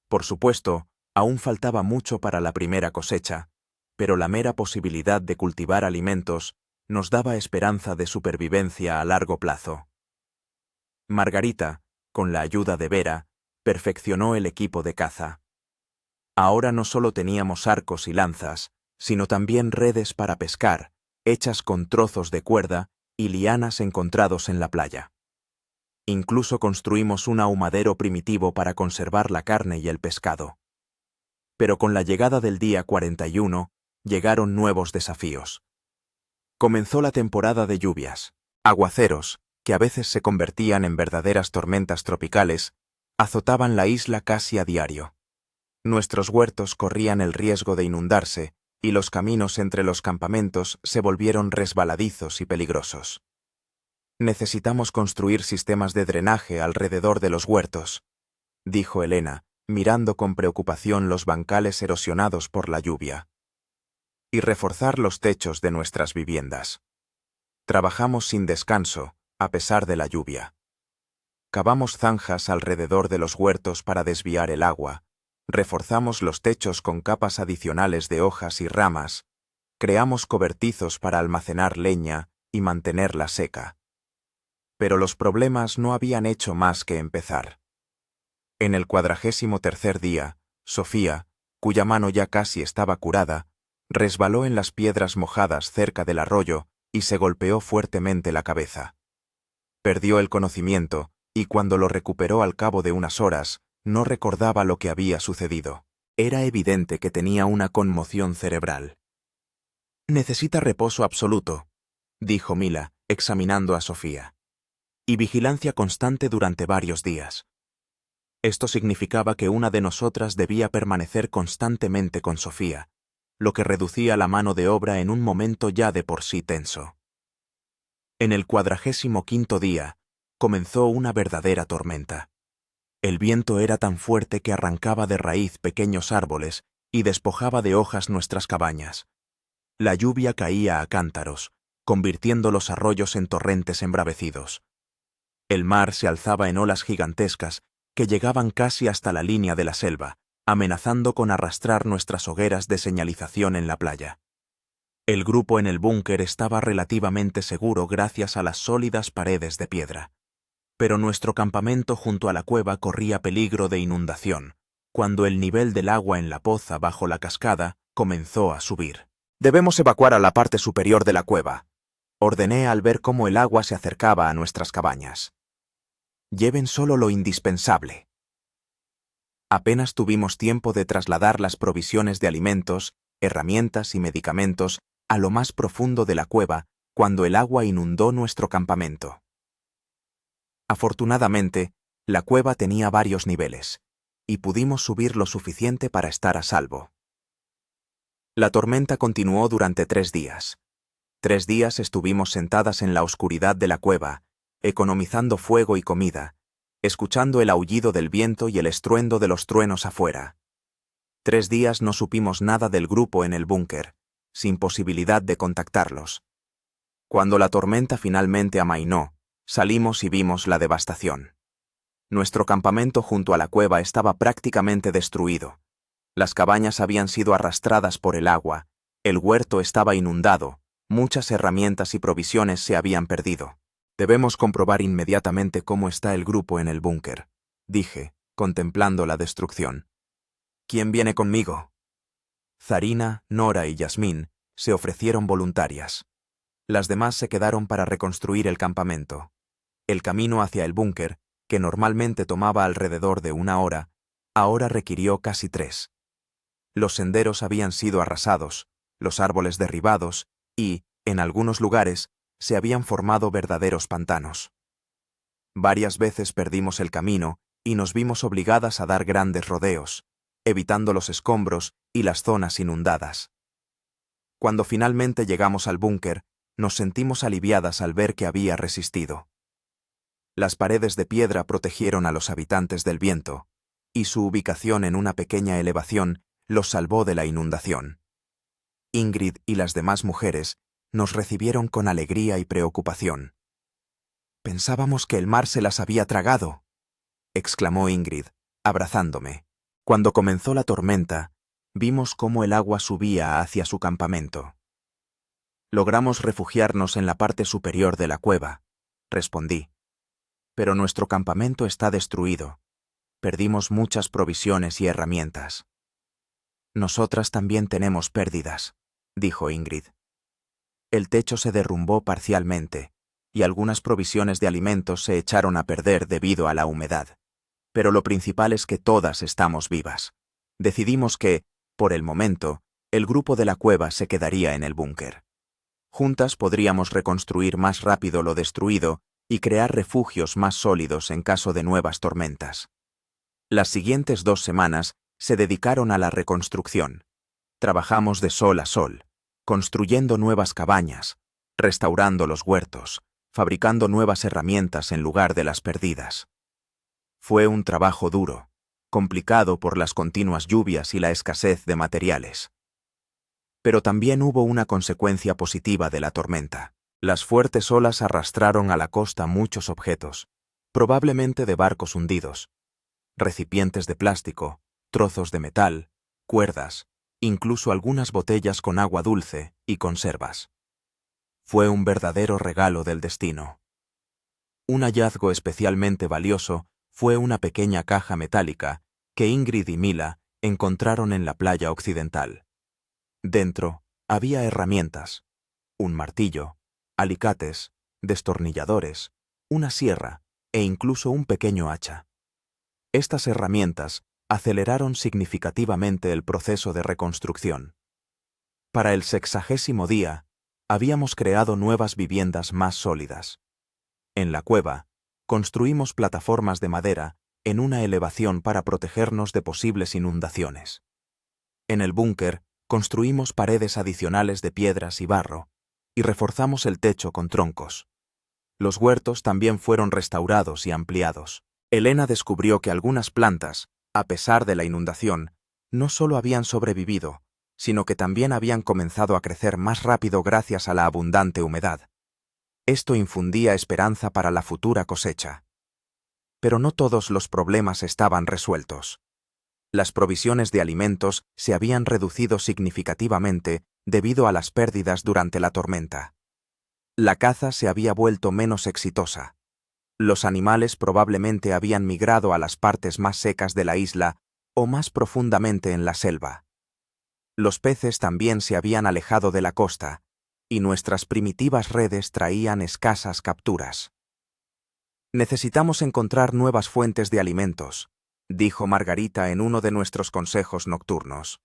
Por supuesto, aún faltaba mucho para la primera cosecha, pero la mera posibilidad de cultivar alimentos nos daba esperanza de supervivencia a largo plazo. Margarita, con la ayuda de Vera, perfeccionó el equipo de caza. Ahora no solo teníamos arcos y lanzas, sino también redes para pescar, hechas con trozos de cuerda y lianas encontrados en la playa. Incluso construimos un ahumadero primitivo para conservar la carne y el pescado. Pero con la llegada del día 41, llegaron nuevos desafíos. Comenzó la temporada de lluvias. Aguaceros, que a veces se convertían en verdaderas tormentas tropicales, azotaban la isla casi a diario. Nuestros huertos corrían el riesgo de inundarse y los caminos entre los campamentos se volvieron resbaladizos y peligrosos. Necesitamos construir sistemas de drenaje alrededor de los huertos, dijo Elena, mirando con preocupación los bancales erosionados por la lluvia. Y reforzar los techos de nuestras viviendas. Trabajamos sin descanso, a pesar de la lluvia. Cavamos zanjas alrededor de los huertos para desviar el agua, reforzamos los techos con capas adicionales de hojas y ramas, creamos cobertizos para almacenar leña y mantenerla seca. Pero los problemas no habían hecho más que empezar. En el 43º día, Sofía, cuya mano ya casi estaba curada, resbaló en las piedras mojadas cerca del arroyo y se golpeó fuertemente la cabeza. Perdió el conocimiento y cuando lo recuperó al cabo de unas horas, no recordaba lo que había sucedido. Era evidente que tenía una conmoción cerebral. Necesita reposo absoluto, dijo Mila, examinando a Sofía. Y vigilancia constante durante varios días. Esto significaba que una de nosotras debía permanecer constantemente con Sofía, lo que reducía la mano de obra en un momento ya de por sí tenso. En el 45º día, comenzó una verdadera tormenta. El viento era tan fuerte que arrancaba de raíz pequeños árboles y despojaba de hojas nuestras cabañas. La lluvia caía a cántaros, convirtiendo los arroyos en torrentes embravecidos. El mar se alzaba en olas gigantescas que llegaban casi hasta la línea de la selva, amenazando con arrastrar nuestras hogueras de señalización en la playa. El grupo en el búnker estaba relativamente seguro gracias a las sólidas paredes de piedra. Pero nuestro campamento junto a la cueva corría peligro de inundación, cuando el nivel del agua en la poza bajo la cascada comenzó a subir. «Debemos evacuar a la parte superior de la cueva», ordené al ver cómo el agua se acercaba a nuestras cabañas. «Lleven solo lo indispensable». Apenas tuvimos tiempo de trasladar las provisiones de alimentos, herramientas y medicamentos a lo más profundo de la cueva cuando el agua inundó nuestro campamento. Afortunadamente, la cueva tenía varios niveles, y pudimos subir lo suficiente para estar a salvo. La tormenta continuó durante 3 días. 3 días estuvimos sentadas en la oscuridad de la cueva, economizando fuego y comida, escuchando el aullido del viento y el estruendo de los truenos afuera. 3 días no supimos nada del grupo en el búnker, sin posibilidad de contactarlos. Cuando la tormenta finalmente amainó, Salimos y vimos la devastación. Nuestro campamento junto a la cueva estaba prácticamente destruido. Las cabañas habían sido arrastradas por el agua, el huerto estaba inundado, muchas herramientas y provisiones se habían perdido. Debemos comprobar inmediatamente cómo está el grupo en el búnker, dije, contemplando la destrucción. ¿Quién viene conmigo? Zarina, Nora y Yasmín se ofrecieron voluntarias. Las demás se quedaron para reconstruir el campamento. El camino hacia el búnker, que normalmente tomaba alrededor de 1 hora, ahora requirió casi 3. Los senderos habían sido arrasados, los árboles derribados y, en algunos lugares, se habían formado verdaderos pantanos. Varias veces perdimos el camino y nos vimos obligadas a dar grandes rodeos, evitando los escombros y las zonas inundadas. Cuando finalmente llegamos al búnker, nos sentimos aliviadas al ver que había resistido. Las paredes de piedra protegieron a los habitantes del viento, y su ubicación en una pequeña elevación los salvó de la inundación. Ingrid y las demás mujeres nos recibieron con alegría y preocupación. «Pensábamos que el mar se las había tragado», exclamó Ingrid, abrazándome. Cuando comenzó la tormenta, vimos cómo el agua subía hacia su campamento. «Logramos refugiarnos en la parte superior de la cueva», respondí. «Pero nuestro campamento está destruido. Perdimos muchas provisiones y herramientas». «Nosotras también tenemos pérdidas», dijo Ingrid. «El techo se derrumbó parcialmente, y algunas provisiones de alimentos se echaron a perder debido a la humedad. Pero lo principal es que todas estamos vivas. Decidimos que, por el momento, el grupo de la cueva se quedaría en el búnker. Juntas podríamos reconstruir más rápido lo destruido y crear refugios más sólidos en caso de nuevas tormentas». Las siguientes 2 semanas se dedicaron a la reconstrucción. Trabajamos de sol a sol, construyendo nuevas cabañas, restaurando los huertos, fabricando nuevas herramientas en lugar de las perdidas. Fue un trabajo duro, complicado por las continuas lluvias y la escasez de materiales. Pero también hubo una consecuencia positiva de la tormenta. Las fuertes olas arrastraron a la costa muchos objetos, probablemente de barcos hundidos, recipientes de plástico, trozos de metal, cuerdas, incluso algunas botellas con agua dulce y conservas. Fue un verdadero regalo del destino. Un hallazgo especialmente valioso fue una pequeña caja metálica que Ingrid y Mila encontraron en la playa occidental. Dentro había herramientas, un martillo, alicates, destornilladores, una sierra e incluso un pequeño hacha. Estas herramientas aceleraron significativamente el proceso de reconstrucción. Para el 60º día, habíamos creado nuevas viviendas más sólidas. En la cueva, construimos plataformas de madera en una elevación para protegernos de posibles inundaciones. En el búnker, construimos paredes adicionales de piedras y barro, y reforzamos el techo con troncos. Los huertos también fueron restaurados y ampliados. Elena descubrió que algunas plantas, a pesar de la inundación, no solo habían sobrevivido, sino que también habían comenzado a crecer más rápido gracias a la abundante humedad. Esto infundía esperanza para la futura cosecha. Pero no todos los problemas estaban resueltos. Las provisiones de alimentos se habían reducido significativamente debido a las pérdidas durante la tormenta. La caza se había vuelto menos exitosa. Los animales probablemente habían migrado a las partes más secas de la isla o más profundamente en la selva. Los peces también se habían alejado de la costa, y nuestras primitivas redes traían escasas capturas. «Necesitamos encontrar nuevas fuentes de alimentos», dijo Margarita en uno de nuestros consejos nocturnos.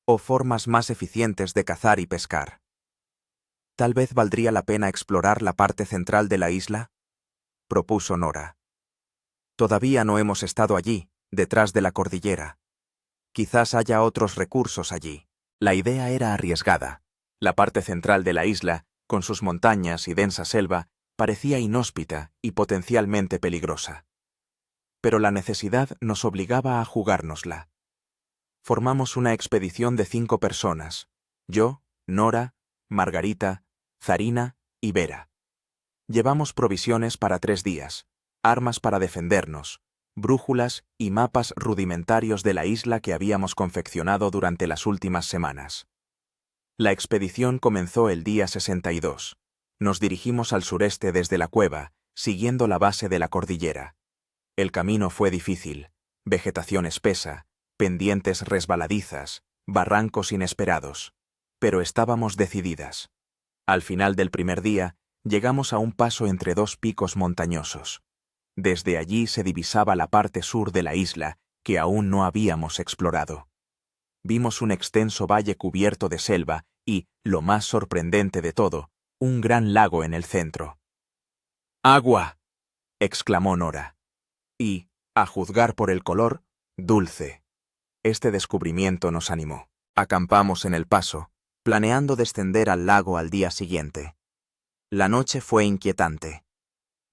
«O formas más eficientes de cazar y pescar. Tal vez valdría la pena explorar la parte central de la isla», propuso Nora. «Todavía no hemos estado allí, detrás de la cordillera. Quizás haya otros recursos allí». La idea era arriesgada. La parte central de la isla, con sus montañas y densa selva, parecía inhóspita y potencialmente peligrosa. Pero la necesidad nos obligaba a jugárnosla. Formamos una expedición de 5 personas: yo, Nora, Margarita, Zarina y Vera. Llevamos provisiones para 3 días, armas para defendernos, brújulas y mapas rudimentarios de la isla que habíamos confeccionado durante las últimas semanas. La expedición comenzó el día 62. Nos dirigimos al sureste desde la cueva, siguiendo la base de la cordillera. El camino fue difícil, vegetación espesa, pendientes resbaladizas, barrancos inesperados. Pero estábamos decididas. Al final del primer día, llegamos a un paso entre 2 picos montañosos. Desde allí se divisaba la parte sur de la isla, que aún no habíamos explorado. Vimos un extenso valle cubierto de selva y, lo más sorprendente de todo, un gran lago en el centro. ¡Agua!, exclamó Nora. Y, a juzgar por el color, dulce. Este descubrimiento nos animó. Acampamos en el paso, planeando descender al lago al día siguiente. La noche fue inquietante.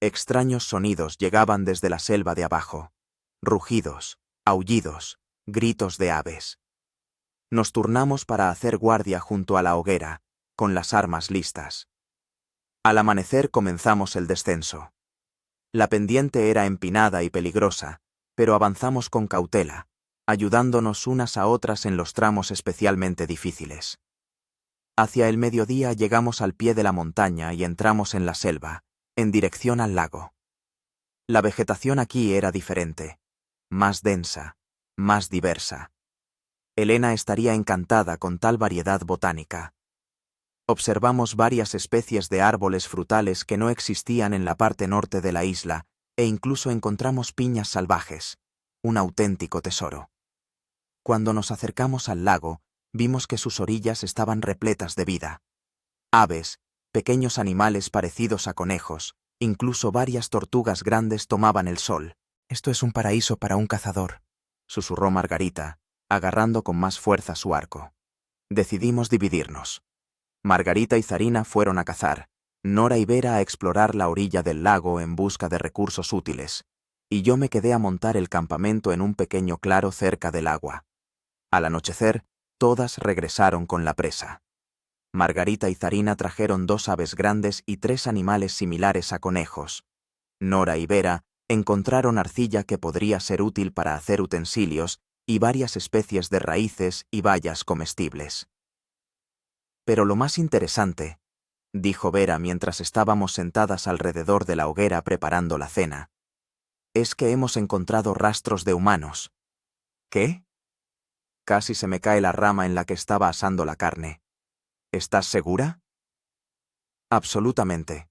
Extraños sonidos llegaban desde la selva de abajo. Rugidos, aullidos, gritos de aves. Nos turnamos para hacer guardia junto a la hoguera, con las armas listas. Al amanecer comenzamos el descenso. La pendiente era empinada y peligrosa, pero avanzamos con cautela, ayudándonos unas a otras en los tramos especialmente difíciles. Hacia el mediodía llegamos al pie de la montaña y entramos en la selva, en dirección al lago. La vegetación aquí era diferente, más densa, más diversa. Elena estaría encantada con tal variedad botánica. Observamos varias especies de árboles frutales que no existían en la parte norte de la isla, e incluso encontramos piñas salvajes, un auténtico tesoro. Cuando nos acercamos al lago, vimos que sus orillas estaban repletas de vida. Aves, pequeños animales parecidos a conejos, incluso varias tortugas grandes tomaban el sol. «Esto es un paraíso para un cazador», susurró Margarita, agarrando con más fuerza su arco. Decidimos dividirnos. Margarita y Zarina fueron a cazar, Nora y Vera a explorar la orilla del lago en busca de recursos útiles, y yo me quedé a montar el campamento en un pequeño claro cerca del agua. Al anochecer, todas regresaron con la presa. Margarita y Zarina trajeron 2 aves grandes y 3 animales similares a conejos. Nora y Vera encontraron arcilla que podría ser útil para hacer utensilios y varias especies de raíces y bayas comestibles. Pero lo más interesante, dijo Vera mientras estábamos sentadas alrededor de la hoguera preparando la cena, es que hemos encontrado rastros de humanos. ¿Qué? Casi se me cae la rama en la que estaba asando la carne. ¿Estás segura? Absolutamente,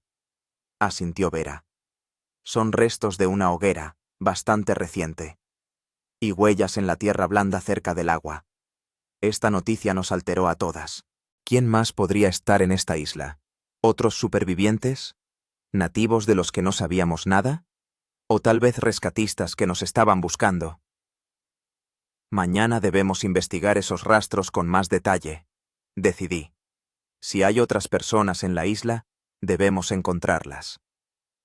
asintió Vera. Son restos de una hoguera, bastante reciente. Y huellas en la tierra blanda cerca del agua. Esta noticia nos alteró a todas. ¿Quién más podría estar en esta isla? ¿Otros supervivientes? ¿Nativos de los que no sabíamos nada? ¿O tal vez rescatistas que nos estaban buscando? Mañana debemos investigar esos rastros con más detalle, decidí. Si hay otras personas en la isla, debemos encontrarlas.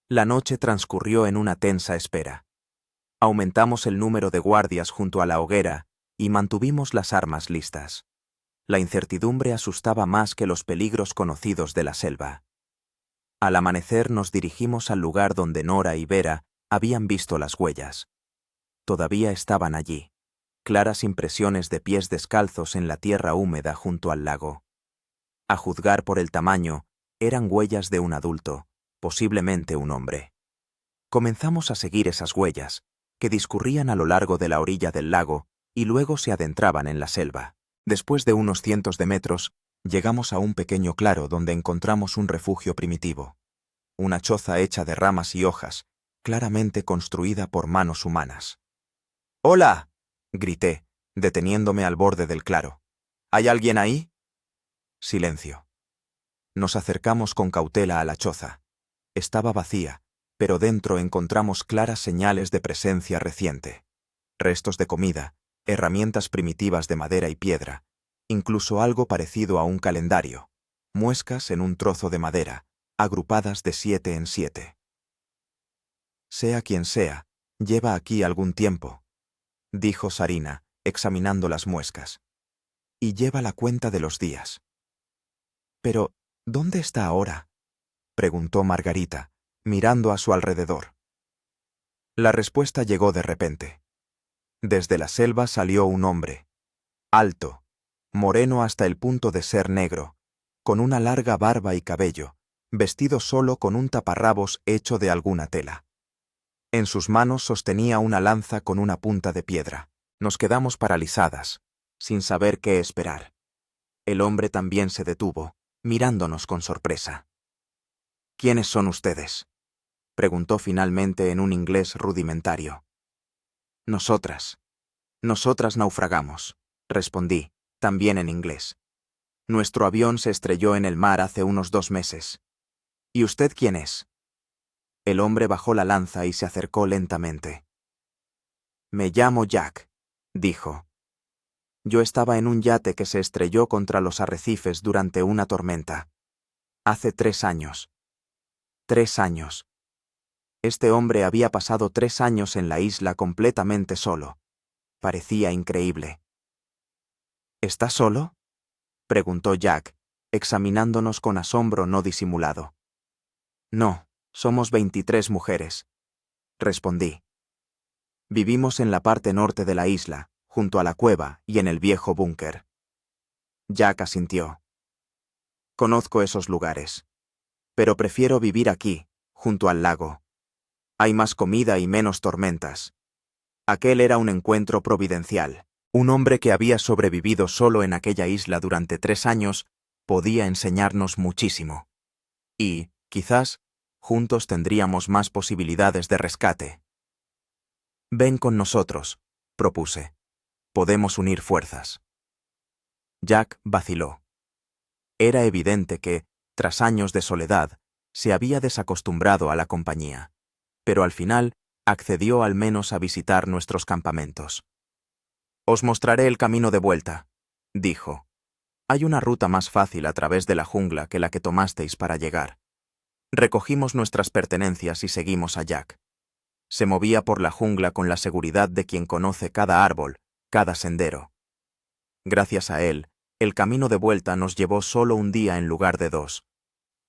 La noche transcurrió en una tensa espera. Aumentamos el número de guardias junto a la hoguera y mantuvimos las armas listas. La incertidumbre asustaba más que los peligros conocidos de la selva. Al amanecer nos dirigimos al lugar donde Nora y Vera habían visto las huellas. Todavía estaban allí, claras impresiones de pies descalzos en la tierra húmeda junto al lago. A juzgar por el tamaño, eran huellas de un adulto, posiblemente un hombre. Comenzamos a seguir esas huellas, que discurrían a lo largo de la orilla del lago y luego se adentraban en la selva. Después de unos cientos de metros, llegamos a un pequeño claro donde encontramos un refugio primitivo. Una choza hecha de ramas y hojas, claramente construida por manos humanas. ¡Hola!, grité, deteniéndome al borde del claro. ¿Hay alguien ahí? Silencio. Nos acercamos con cautela a la choza. Estaba vacía, pero dentro encontramos claras señales de presencia reciente. Restos de comida, herramientas primitivas de madera y piedra, incluso algo parecido a un calendario, muescas en un trozo de madera, agrupadas de 7 en 7. Sea quien sea, lleva aquí algún tiempo, dijo Zarina, examinando las muescas. Y lleva la cuenta de los días. Pero, ¿dónde está ahora?, preguntó Margarita, mirando a su alrededor. La respuesta llegó de repente. Desde la selva salió un hombre, alto, moreno hasta el punto de ser negro, con una larga barba y cabello, vestido solo con un taparrabos hecho de alguna tela. En sus manos sostenía una lanza con una punta de piedra. Nos quedamos paralizadas, sin saber qué esperar. El hombre también se detuvo, mirándonos con sorpresa. ¿Quiénes son ustedes?, preguntó finalmente en un inglés rudimentario. Nosotras naufragamos, respondí, también en inglés. Nuestro avión se estrelló en el mar hace unos 2 meses. ¿Y usted quién es? El hombre bajó la lanza y se acercó lentamente. Me llamo Jack, dijo. Yo estaba en un yate que se estrelló contra los arrecifes durante una tormenta. Hace 3 años. 3 años. Este hombre había pasado 3 años en la isla completamente solo. Parecía increíble. ¿Estás solo?, preguntó Jack, examinándonos con asombro no disimulado. No, somos 23 mujeres, respondí. Vivimos en la parte norte de la isla, junto a la cueva y en el viejo búnker. Jack asintió. Conozco esos lugares. Pero prefiero vivir aquí, junto al lago. Hay más comida y menos tormentas. Aquel era un encuentro providencial. Un hombre que había sobrevivido solo en aquella isla durante 3 años podía enseñarnos muchísimo. Y, quizás, juntos tendríamos más posibilidades de rescate. Ven con nosotros, propuse. Podemos unir fuerzas. Jack vaciló. Era evidente que, tras años de soledad, se había desacostumbrado a la compañía, pero al final accedió al menos a visitar nuestros campamentos. Os mostraré el camino de vuelta, dijo. Hay una ruta más fácil a través de la jungla que la que tomasteis para llegar. Recogimos nuestras pertenencias y seguimos a Jack. Se movía por la jungla con la seguridad de quien conoce cada árbol, cada sendero. Gracias a él, el camino de vuelta nos llevó solo un día en lugar de 2.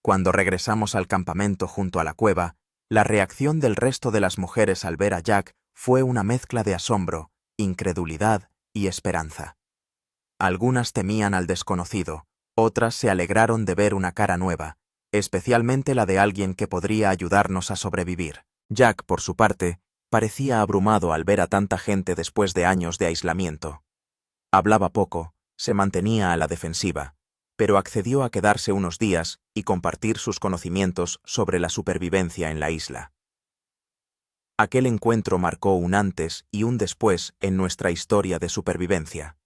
Cuando regresamos al campamento junto a la cueva, la reacción del resto de las mujeres al ver a Jack fue una mezcla de asombro, incredulidad y esperanza. Algunas temían al desconocido, otras se alegraron de ver una cara nueva, especialmente la de alguien que podría ayudarnos a sobrevivir. Jack, por su parte, parecía abrumado al ver a tanta gente después de años de aislamiento. Hablaba poco, se mantenía a la defensiva, pero accedió a quedarse unos días y compartir sus conocimientos sobre la supervivencia en la isla. Aquel encuentro marcó un antes y un después en nuestra historia de supervivencia.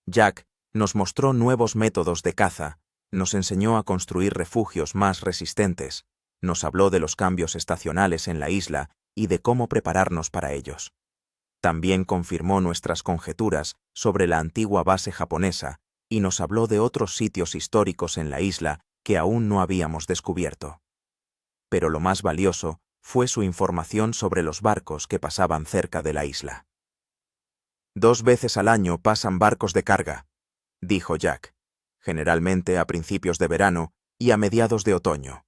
Jack nos mostró nuevos métodos de caza, nos enseñó a construir refugios más resistentes, nos habló de los cambios estacionales en la isla y de cómo prepararnos para ellos. También confirmó nuestras conjeturas sobre la antigua base japonesa y nos habló de otros sitios históricos en la isla que aún no habíamos descubierto. Pero lo más valioso fue su información sobre los barcos que pasaban cerca de la isla. 2 veces al año pasan barcos de carga, dijo Jack, generalmente a principios de verano y a mediados de otoño.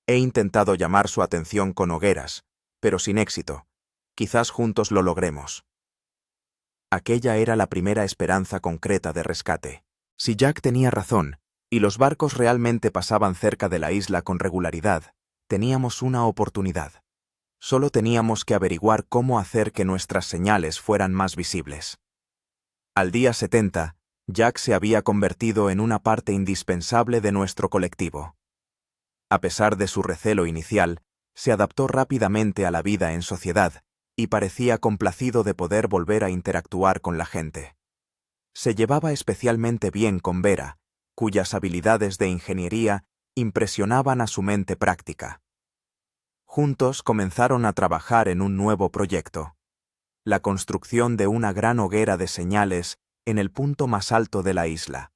He intentado llamar su atención con hogueras, pero sin éxito. Quizás juntos lo logremos. Aquella era la primera esperanza concreta de rescate. Si Jack tenía razón, y los barcos realmente pasaban cerca de la isla con regularidad, teníamos una oportunidad. Solo teníamos que averiguar cómo hacer que nuestras señales fueran más visibles. Al día 70, Jack se había convertido en una parte indispensable de nuestro colectivo. A pesar de su recelo inicial, se adaptó rápidamente a la vida en sociedad y parecía complacido de poder volver a interactuar con la gente. Se llevaba especialmente bien con Vera, cuyas habilidades de ingeniería impresionaban a su mente práctica. Juntos comenzaron a trabajar en un nuevo proyecto: la construcción de una gran hoguera de señales en el punto más alto de la isla.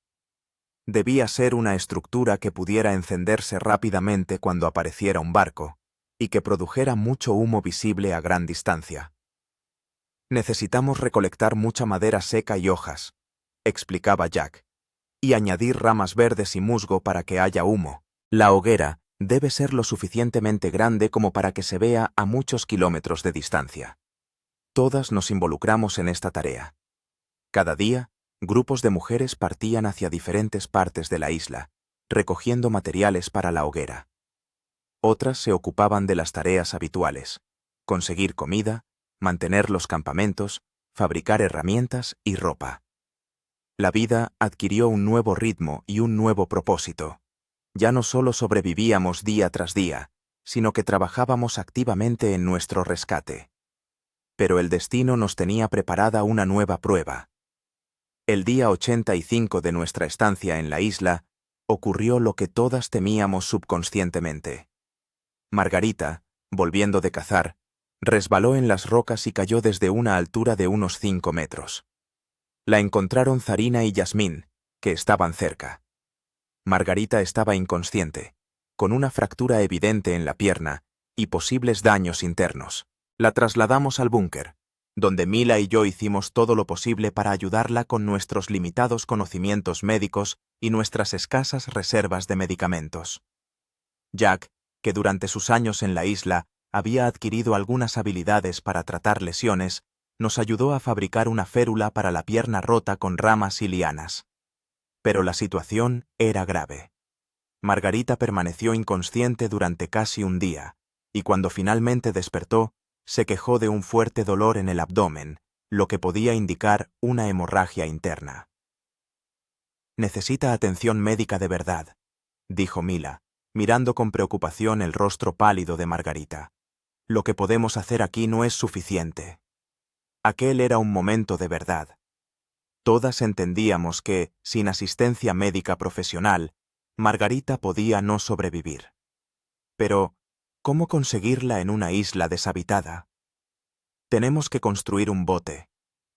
Debía ser una estructura que pudiera encenderse rápidamente cuando apareciera un barco, y que produjera mucho humo visible a gran distancia. Necesitamos recolectar mucha madera seca y hojas, explicaba Jack, y añadir ramas verdes y musgo para que haya humo. La hoguera Debe ser lo suficientemente grande como para que se vea a muchos kilómetros de distancia. Todas nos involucramos en esta tarea. Cada día, grupos de mujeres partían hacia diferentes partes de la isla, recogiendo materiales para la hoguera. Otras se ocupaban de las tareas habituales: conseguir comida, mantener los campamentos, fabricar herramientas y ropa. La vida adquirió un nuevo ritmo y un nuevo propósito. Ya no solo sobrevivíamos día tras día, sino que trabajábamos activamente en nuestro rescate. Pero el destino nos tenía preparada una nueva prueba. El día 85 de nuestra estancia en la isla, ocurrió lo que todas temíamos subconscientemente. Margarita, volviendo de cazar, resbaló en las rocas y cayó desde una altura de unos 5 metros. La encontraron Zarina y Yasmín, que estaban cerca. Margarita estaba inconsciente, con una fractura evidente en la pierna y posibles daños internos. La trasladamos al búnker, donde Mila y yo hicimos todo lo posible para ayudarla con nuestros limitados conocimientos médicos y nuestras escasas reservas de medicamentos. Jack, que durante sus años en la isla había adquirido algunas habilidades para tratar lesiones, nos ayudó a fabricar una férula para la pierna rota con ramas y lianas. Pero la situación era grave. Margarita permaneció inconsciente durante casi un día, y cuando finalmente despertó, se quejó de un fuerte dolor en el abdomen, lo que podía indicar una hemorragia interna. «Necesita atención médica de verdad», dijo Mila, mirando con preocupación el rostro pálido de Margarita. «Lo que podemos hacer aquí no es suficiente». Aquel era un momento de verdad. Todas entendíamos que, sin asistencia médica profesional, Margarita podía no sobrevivir. Pero, ¿cómo conseguirla en una isla deshabitada? «Tenemos que construir un bote»,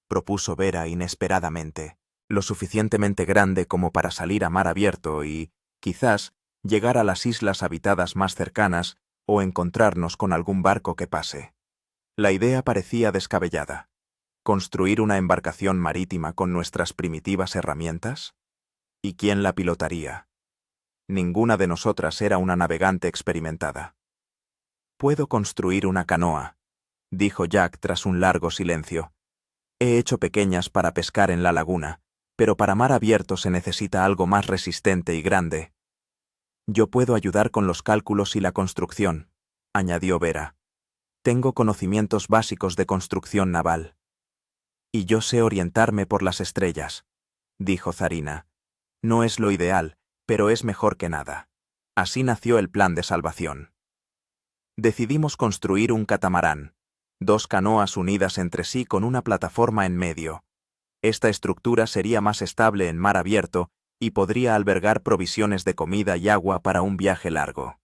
propuso Vera inesperadamente, «lo suficientemente grande como para salir a mar abierto y, quizás, llegar a las islas habitadas más cercanas o encontrarnos con algún barco que pase». La idea parecía descabellada. ¿Construir una embarcación marítima con nuestras primitivas herramientas? ¿Y quién la pilotaría? Ninguna de nosotras era una navegante experimentada. «Puedo construir una canoa», dijo Jack tras un largo silencio. «He hecho pequeñas para pescar en la laguna, pero para mar abierto se necesita algo más resistente y grande». «Yo puedo ayudar con los cálculos y la construcción», añadió Vera. «Tengo conocimientos básicos de construcción naval». «Y yo sé orientarme por las estrellas», dijo Zarina. «No es lo ideal, pero es mejor que nada». Así nació el plan de salvación. Decidimos construir un catamarán, 2 canoas unidas entre sí con una plataforma en medio. Esta estructura sería más estable en mar abierto y podría albergar provisiones de comida y agua para un viaje largo.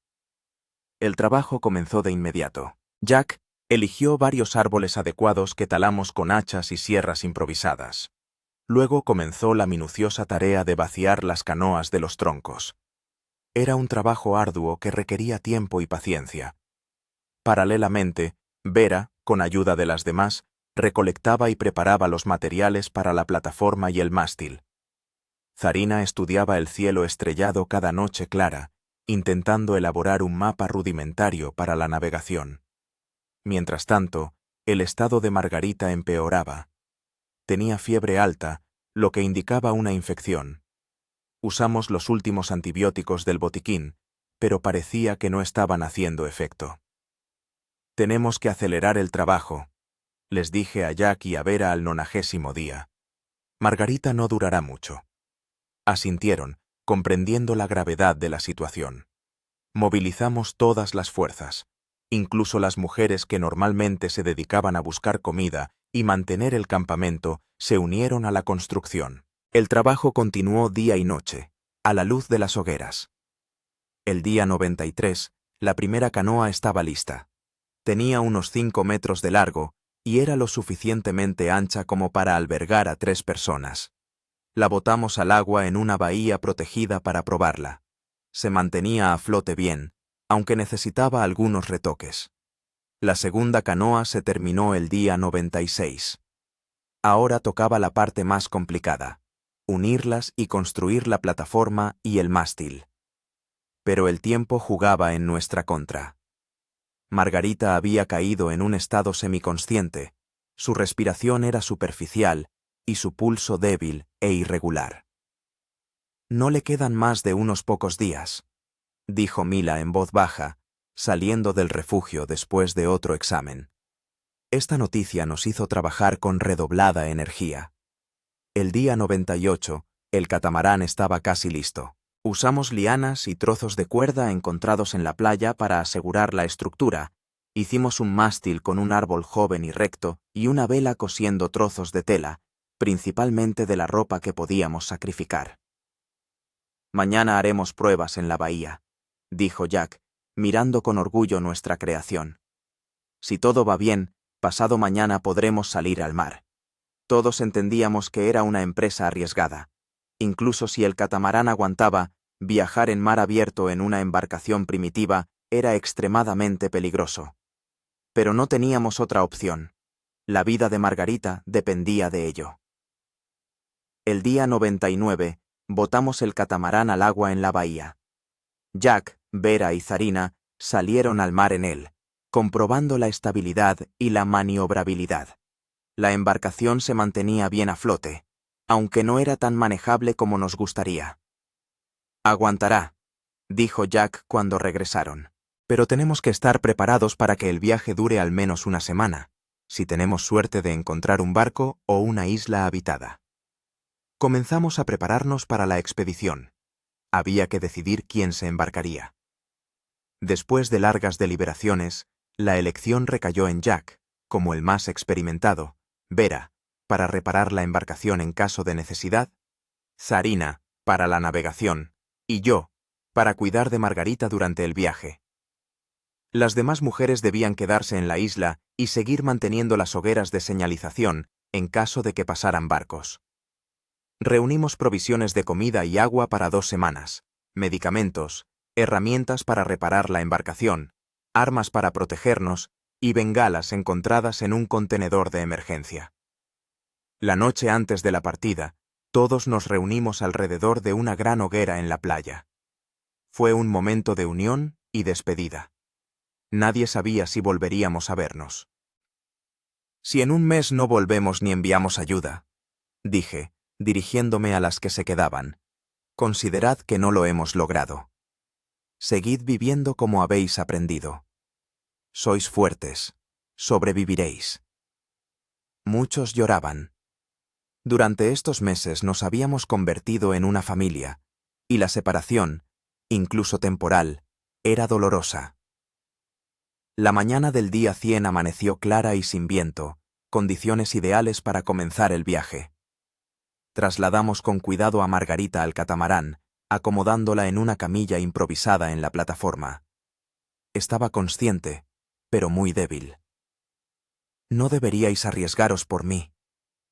El trabajo comenzó de inmediato. Jack eligió varios árboles adecuados que talamos con hachas y sierras improvisadas. Luego comenzó la minuciosa tarea de vaciar las canoas de los troncos. Era un trabajo arduo que requería tiempo y paciencia. Paralelamente, Vera, con ayuda de las demás, recolectaba y preparaba los materiales para la plataforma y el mástil. Zarina estudiaba el cielo estrellado cada noche clara, intentando elaborar un mapa rudimentario para la navegación. Mientras tanto, el estado de Margarita empeoraba. Tenía fiebre alta, lo que indicaba una infección. Usamos los últimos antibióticos del botiquín, pero parecía que no estaban haciendo efecto. «Tenemos que acelerar el trabajo», les dije a Jack y a Vera al 90º día. «Margarita no durará mucho». Asintieron, comprendiendo la gravedad de la situación. Movilizamos todas las fuerzas, incluso las mujeres que normalmente se dedicaban a buscar comida y mantener el campamento, se unieron a la construcción. El trabajo continuó día y noche, a la luz de las hogueras. El día 93, la primera canoa estaba lista. Tenía unos 5 metros de largo y era lo suficientemente ancha como para albergar a 3 personas. La botamos al agua en una bahía protegida para probarla. Se mantenía a flote bien, aunque necesitaba algunos retoques. La segunda canoa se terminó el día 96. Ahora tocaba la parte más complicada: unirlas y construir la plataforma y el mástil. pero el tiempo jugaba en nuestra contra. Margarita había caído en un estado semiconsciente, su respiración era superficial y su pulso débil e irregular. No le quedan más de unos pocos días, dijo Mila en voz baja, saliendo del refugio después de otro examen. Esta noticia nos hizo trabajar con redoblada energía. El día 98, el catamarán estaba casi listo. Usamos lianas y trozos de cuerda encontrados en la playa para asegurar la estructura. Hicimos un mástil con un árbol joven y recto y una vela cosiendo trozos de tela, principalmente de la ropa que podíamos sacrificar. Mañana haremos pruebas en la bahía, dijo Jack, mirando con orgullo nuestra creación. Si todo va bien, pasado mañana podremos salir al mar. Todos entendíamos que era una empresa arriesgada. Incluso si el catamarán aguantaba, viajar en mar abierto en una embarcación primitiva era extremadamente peligroso. Pero no teníamos otra opción. La vida de Margarita dependía de ello. El día 99, botamos el catamarán al agua en la bahía. Jack, Vera y Zarina salieron al mar en él, comprobando la estabilidad y la maniobrabilidad. La embarcación se mantenía bien a flote, aunque no era tan manejable como nos gustaría. Aguantará, dijo Jack cuando regresaron. Pero tenemos que estar preparados para que el viaje dure al menos una semana, si tenemos suerte de encontrar un barco o una isla habitada. Comenzamos a prepararnos para la expedición. Había que decidir quién se embarcaría. Después de largas deliberaciones, la elección recayó en Jack, como el más experimentado, Vera, para reparar la embarcación en caso de necesidad, Zarina, para la navegación, y yo, para cuidar de Margarita durante el viaje. Las demás mujeres debían quedarse en la isla y seguir manteniendo las hogueras de señalización en caso de que pasaran barcos. Reunimos provisiones de comida y agua para 2 semanas, medicamentos, herramientas para reparar la embarcación, armas para protegernos y bengalas encontradas en un contenedor de emergencia. La noche antes de la partida, todos nos reunimos alrededor de una gran hoguera en la playa. Fue un momento de unión y despedida. Nadie sabía si volveríamos a vernos. Si en un mes no volvemos ni enviamos ayuda, dije, dirigiéndome a las que se quedaban, considerad que no lo hemos logrado. Seguid viviendo como habéis aprendido. Sois fuertes, sobreviviréis. Muchos lloraban. Durante estos meses nos habíamos convertido en una familia, y la separación, incluso temporal, era dolorosa. La mañana del día 100 amaneció clara y sin viento, condiciones ideales para comenzar el viaje. Trasladamos con cuidado a Margarita al catamarán, acomodándola en una camilla improvisada en la plataforma. Estaba consciente, pero muy débil. «No deberíais arriesgaros por mí»,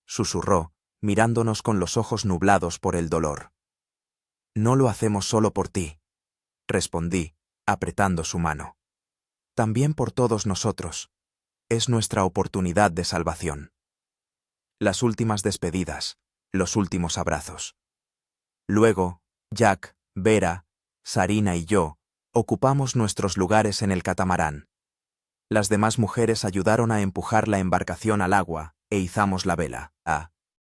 susurró, mirándonos con los ojos nublados por el dolor. «No lo hacemos solo por ti», respondí, apretando su mano. «También por todos nosotros. Es nuestra oportunidad de salvación». Las últimas despedidas, los últimos abrazos. Luego, Jack, Vera, Zarina y yo ocupamos nuestros lugares en el catamarán. Las demás mujeres ayudaron a empujar la embarcación al agua e izamos la vela.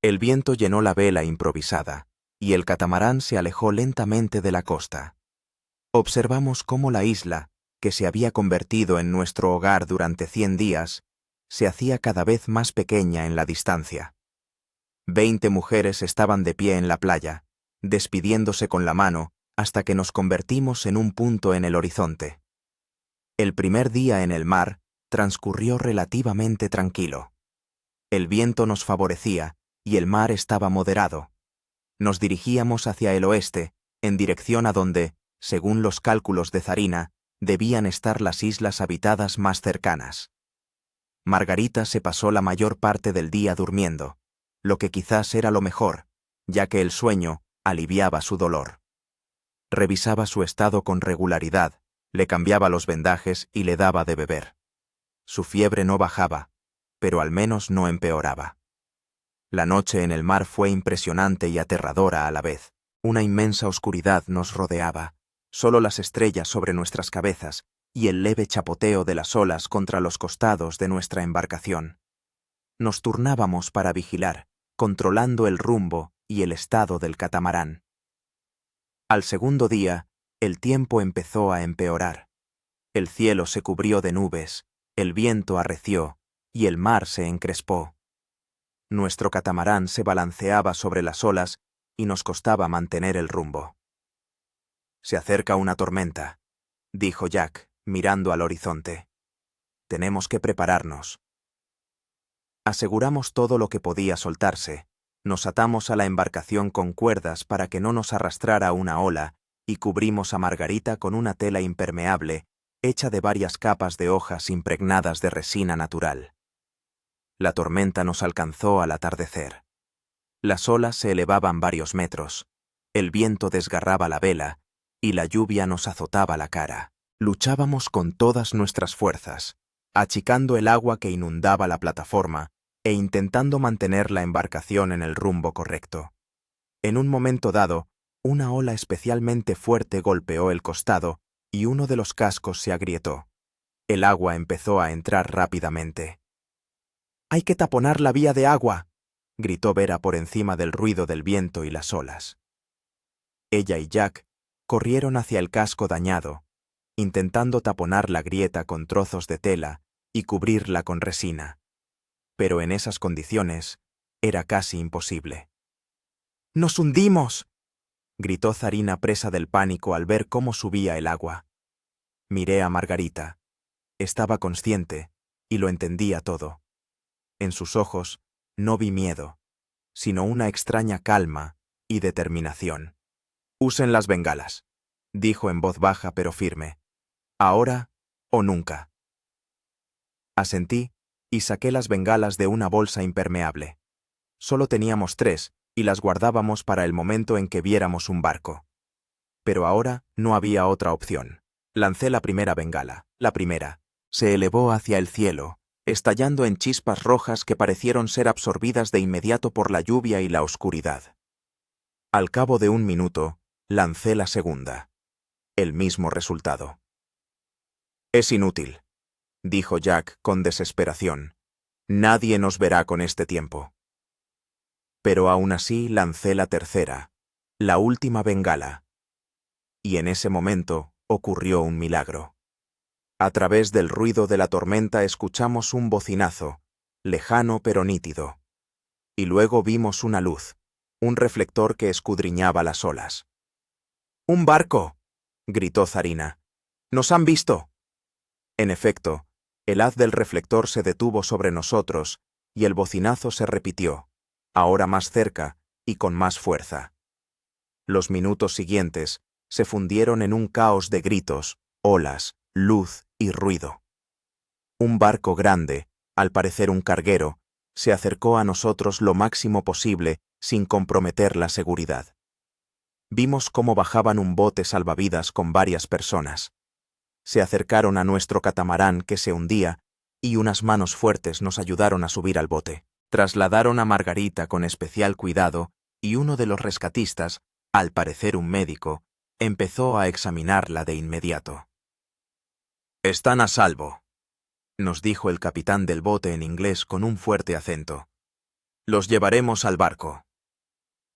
El viento llenó la vela improvisada y el catamarán se alejó lentamente de la costa. Observamos cómo la isla, que se había convertido en nuestro hogar durante 100 días, se hacía cada vez más pequeña en la distancia. 20 mujeres estaban de pie en la playa, despidiéndose con la mano hasta que nos convertimos en un punto en el horizonte. El primer día en el mar transcurrió relativamente tranquilo. El viento nos favorecía y el mar estaba moderado. Nos dirigíamos hacia el oeste, en dirección a donde, según los cálculos de Zarina, debían estar las islas habitadas más cercanas. Margarita se pasó la mayor parte del día durmiendo, lo que quizás era lo mejor, ya que el sueño aliviaba su dolor. Revisaba su estado con regularidad, le cambiaba los vendajes y le daba de beber. Su fiebre no bajaba, pero al menos no empeoraba. La noche en el mar fue impresionante y aterradora a la vez. Una inmensa oscuridad nos rodeaba, solo las estrellas sobre nuestras cabezas y el leve chapoteo de las olas contra los costados de nuestra embarcación. Nos turnábamos para vigilar, controlando el rumbo y el estado del catamarán. Al segundo día, el tiempo empezó a empeorar. El cielo se cubrió de nubes, el viento arreció y el mar se encrespó. Nuestro catamarán se balanceaba sobre las olas y nos costaba mantener el rumbo. «Se acerca una tormenta», dijo Jack, mirando al horizonte. «Tenemos que prepararnos». Aseguramos todo lo que podía soltarse, nos atamos a la embarcación con cuerdas para que no nos arrastrara una ola y cubrimos a Margarita con una tela impermeable hecha de varias capas de hojas impregnadas de resina natural. La tormenta nos alcanzó al atardecer. Las olas se elevaban varios metros, el viento desgarraba la vela y la lluvia nos azotaba la cara. Luchábamos con todas nuestras fuerzas, achicando el agua que inundaba la plataforma e intentando mantener la embarcación en el rumbo correcto. En un momento dado, una ola especialmente fuerte golpeó el costado y uno de los cascos se agrietó. El agua empezó a entrar rápidamente. «¡Hay que taponar la vía de agua!», gritó Vera por encima del ruido del viento y las olas. Ella y Jack corrieron hacia el casco dañado, intentando taponar la grieta con trozos de tela y cubrirla con resina. Pero en esas condiciones era casi imposible. «¡Nos hundimos!», gritó Zarina presa del pánico al ver cómo subía el agua. Miré a Margarita. Estaba consciente y lo entendía todo. En sus ojos no vi miedo, sino una extraña calma y determinación. «Usen las bengalas», dijo en voz baja pero firme. «Ahora o nunca». Asentí y saqué las bengalas de una bolsa impermeable. Solo teníamos 3 y las guardábamos para el momento en que viéramos un barco. Pero ahora no había otra opción. Lancé la primera bengala. La primera se elevó hacia el cielo, estallando en chispas rojas que parecieron ser absorbidas de inmediato por la lluvia y la oscuridad. Al cabo de un minuto, lancé la segunda. El mismo resultado. «Es inútil», dijo Jack con desesperación. «Nadie nos verá con este tiempo». Pero aún así lancé la tercera, la última bengala. Y en ese momento ocurrió un milagro. A través del ruido de la tormenta escuchamos un bocinazo, lejano pero nítido. Y luego vimos una luz, un reflector que escudriñaba las olas. «¡Un barco!», gritó Zarina. «¡Nos han visto!». En efecto, el haz del reflector se detuvo sobre nosotros y el bocinazo se repitió, ahora más cerca y con más fuerza. Los minutos siguientes se fundieron en un caos de gritos, olas, luz y ruido. Un barco grande, al parecer un carguero, se acercó a nosotros lo máximo posible sin comprometer la seguridad. Vimos cómo bajaban un bote salvavidas con varias personas. Se acercaron a nuestro catamarán que se hundía y unas manos fuertes nos ayudaron a subir al bote. Trasladaron a Margarita con especial cuidado y uno de los rescatistas, al parecer un médico, empezó a examinarla de inmediato. «Están a salvo», nos dijo el capitán del bote en inglés con un fuerte acento. «Los llevaremos al barco».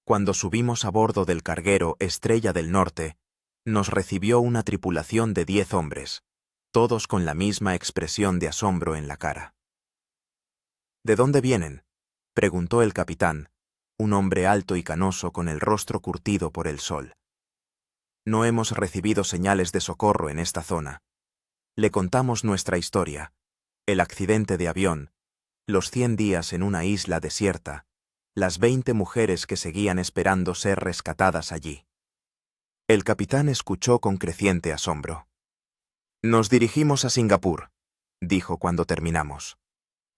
Cuando subimos a bordo del carguero Estrella del Norte, nos recibió una tripulación de 10 hombres, todos con la misma expresión de asombro en la cara. «¿De dónde vienen?», preguntó el capitán, un hombre alto y canoso con el rostro curtido por el sol. «No hemos recibido señales de socorro en esta zona». Le contamos nuestra historia, el accidente de avión, los 100 días en una isla desierta, las 20 mujeres que seguían esperando ser rescatadas allí. El capitán escuchó con creciente asombro. «Nos dirigimos a Singapur», dijo cuando terminamos.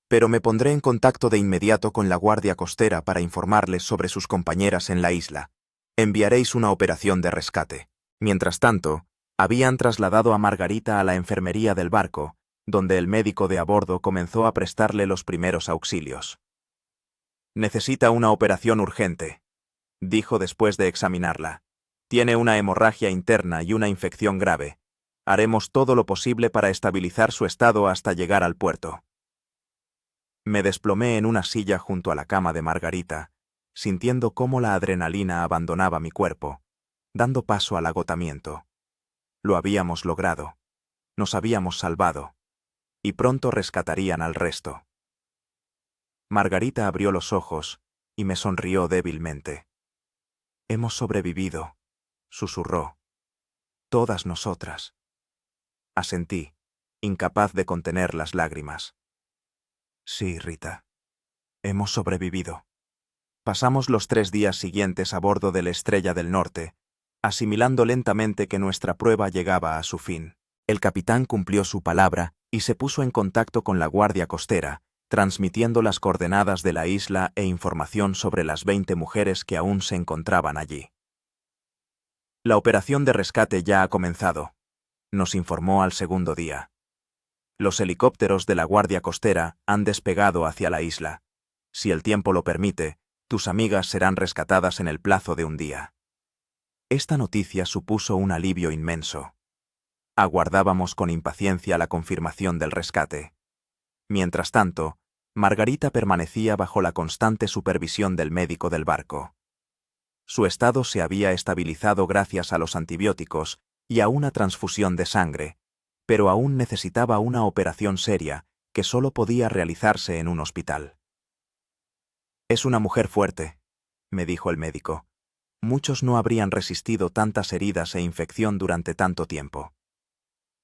«Pero me pondré en contacto de inmediato con la Guardia Costera para informarles sobre sus compañeras en la isla. Enviaréis una operación de rescate». Mientras tanto, habían trasladado a Margarita a la enfermería del barco, donde el médico de a bordo comenzó a prestarle los primeros auxilios. «Necesita una operación urgente», dijo después de examinarla. Tiene una hemorragia interna y una infección grave. Haremos todo lo posible para estabilizar su estado hasta llegar al puerto. Me desplomé en una silla junto a la cama de Margarita, sintiendo cómo la adrenalina abandonaba mi cuerpo, dando paso al agotamiento. Lo habíamos logrado. Nos habíamos salvado. Y pronto rescatarían al resto. Margarita abrió los ojos y me sonrió débilmente. Hemos sobrevivido, susurró. Todas nosotras. Asentí, incapaz de contener las lágrimas. Sí, Rita. Hemos sobrevivido. Pasamos los 3 días siguientes a bordo de la Estrella del Norte, asimilando lentamente que nuestra prueba llegaba a su fin. El capitán cumplió su palabra y se puso en contacto con la Guardia Costera, transmitiendo las coordenadas de la isla e información sobre las 20 mujeres que aún se encontraban allí. La operación de rescate ya ha comenzado, nos informó al segundo día. Los helicópteros de la Guardia Costera han despegado hacia la isla. Si el tiempo lo permite, tus amigas serán rescatadas en el plazo de un día. Esta noticia supuso un alivio inmenso. Aguardábamos con impaciencia la confirmación del rescate. Mientras tanto, Margarita permanecía bajo la constante supervisión del médico del barco. Su estado se había estabilizado gracias a los antibióticos y a una transfusión de sangre, pero aún necesitaba una operación seria que solo podía realizarse en un hospital. Es una mujer fuerte, me dijo el médico. Muchos no habrían resistido tantas heridas e infección durante tanto tiempo.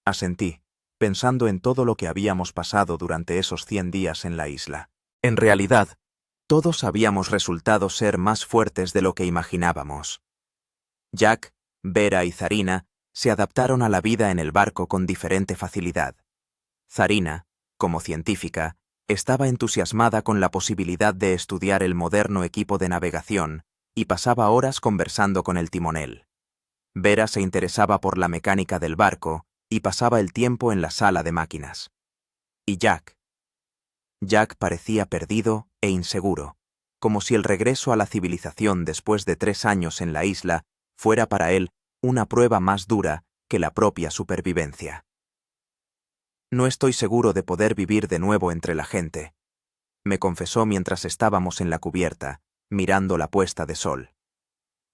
Asentí, pensando en todo lo que habíamos pasado durante esos 100 días en la isla. En realidad, todos habíamos resultado ser más fuertes de lo que imaginábamos. Jack, Vera y Zarina se adaptaron a la vida en el barco con diferente facilidad. Zarina, como científica, estaba entusiasmada con la posibilidad de estudiar el moderno equipo de navegación y pasaba horas conversando con el timonel. Vera se interesaba por la mecánica del barco y pasaba el tiempo en la sala de máquinas. ¿Y Jack? Jack parecía perdido e inseguro, como si el regreso a la civilización después de 3 años en la isla fuera para él una prueba más dura que la propia supervivencia. No estoy seguro de poder vivir de nuevo entre la gente, me confesó mientras estábamos en la cubierta, mirando la puesta de sol.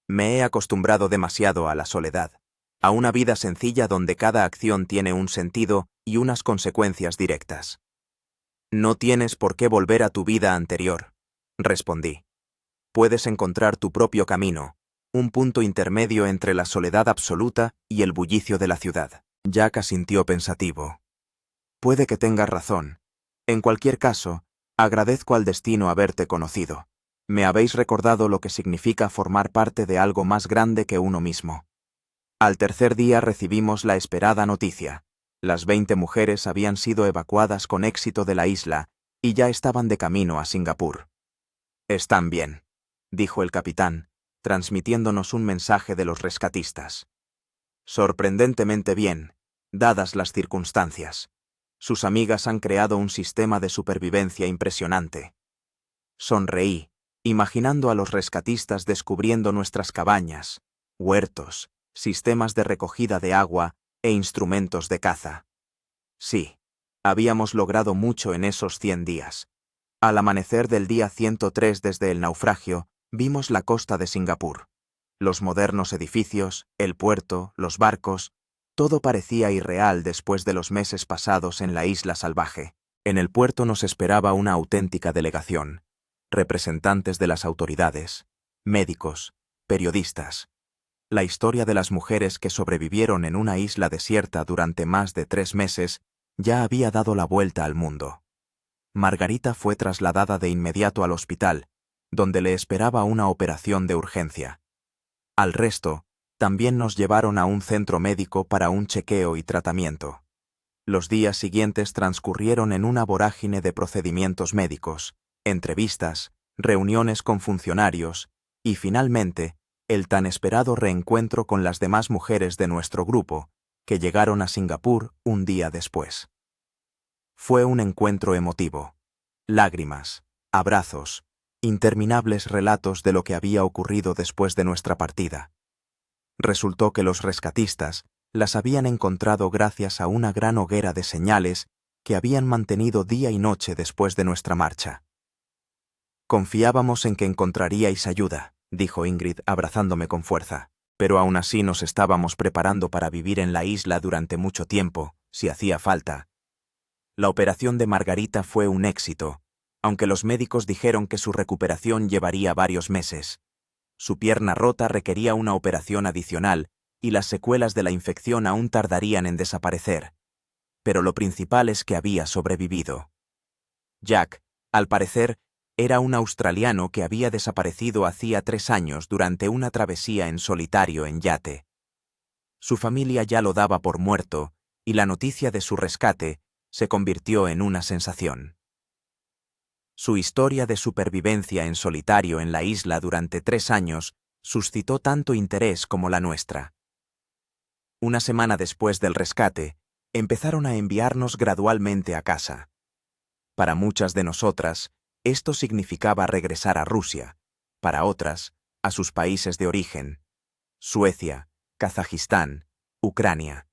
Me he acostumbrado demasiado a la soledad, a una vida sencilla donde cada acción tiene un sentido y unas consecuencias directas. No tienes por qué volver a tu vida anterior, respondí. Puedes encontrar tu propio camino, un punto intermedio entre la soledad absoluta y el bullicio de la ciudad. Jack asintió pensativo. Puede que tengas razón. En cualquier caso, agradezco al destino haberte conocido. Me habéis recordado lo que significa formar parte de algo más grande que uno mismo. Al tercer día recibimos la esperada noticia. Las 20 mujeres habían sido evacuadas con éxito de la isla y ya estaban de camino a Singapur. Están bien, dijo el capitán, transmitiéndonos un mensaje de los rescatistas. Sorprendentemente bien, dadas las circunstancias. Sus amigas han creado un sistema de supervivencia impresionante. Sonreí, imaginando a los rescatistas descubriendo nuestras cabañas, huertos, sistemas de recogida de agua e instrumentos de caza. Sí, habíamos logrado mucho en esos 100 días. Al amanecer del día 103 desde el naufragio, vimos la costa de Singapur. Los modernos edificios, el puerto, los barcos, todo parecía irreal después de los meses pasados en la isla salvaje. En el puerto nos esperaba una auténtica delegación, representantes de las autoridades, médicos, periodistas. La historia de las mujeres que sobrevivieron en una isla desierta durante más de 3 meses ya había dado la vuelta al mundo. Margarita fue trasladada de inmediato al hospital, donde le esperaba una operación de urgencia. Al resto, también nos llevaron a un centro médico para un chequeo y tratamiento. Los días siguientes transcurrieron en una vorágine de procedimientos médicos, entrevistas, reuniones con funcionarios y, finalmente, el tan esperado reencuentro con las demás mujeres de nuestro grupo, que llegaron a Singapur un día después. Fue un encuentro emotivo. Lágrimas, abrazos, interminables relatos de lo que había ocurrido después de nuestra partida. Resultó que los rescatistas las habían encontrado gracias a una gran hoguera de señales que habían mantenido día y noche después de nuestra marcha. Confiábamos en que encontraríais ayuda, dijo Ingrid abrazándome con fuerza, pero aún así nos estábamos preparando para vivir en la isla durante mucho tiempo, si hacía falta. La operación de Margarita fue un éxito, aunque los médicos dijeron que su recuperación llevaría varios meses. Su pierna rota requería una operación adicional y las secuelas de la infección aún tardarían en desaparecer. Pero lo principal es que había sobrevivido. Jack, al parecer, era un australiano que había desaparecido hacía 3 años durante una travesía en solitario en yate. Su familia ya lo daba por muerto, y la noticia de su rescate se convirtió en una sensación. Su historia de supervivencia en solitario en la isla durante 3 años suscitó tanto interés como la nuestra. Una semana después del rescate, empezaron a enviarnos gradualmente a casa. Para muchas de nosotras, esto significaba regresar a Rusia, para otras, a sus países de origen: Suecia, Kazajistán, Ucrania.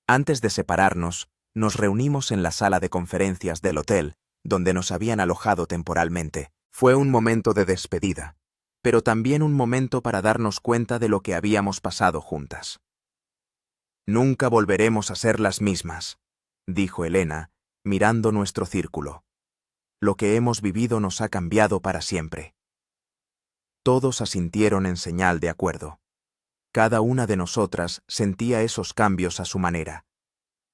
Antes de separarnos, nos reunimos en la sala de conferencias del hotel, donde nos habían alojado temporalmente. Fue un momento de despedida, pero también un momento para darnos cuenta de lo que habíamos pasado juntas. «Nunca volveremos a ser las mismas», dijo Elena, mirando nuestro círculo. «Lo que hemos vivido nos ha cambiado para siempre». Todos asintieron en señal de acuerdo. Cada una de nosotras sentía esos cambios a su manera.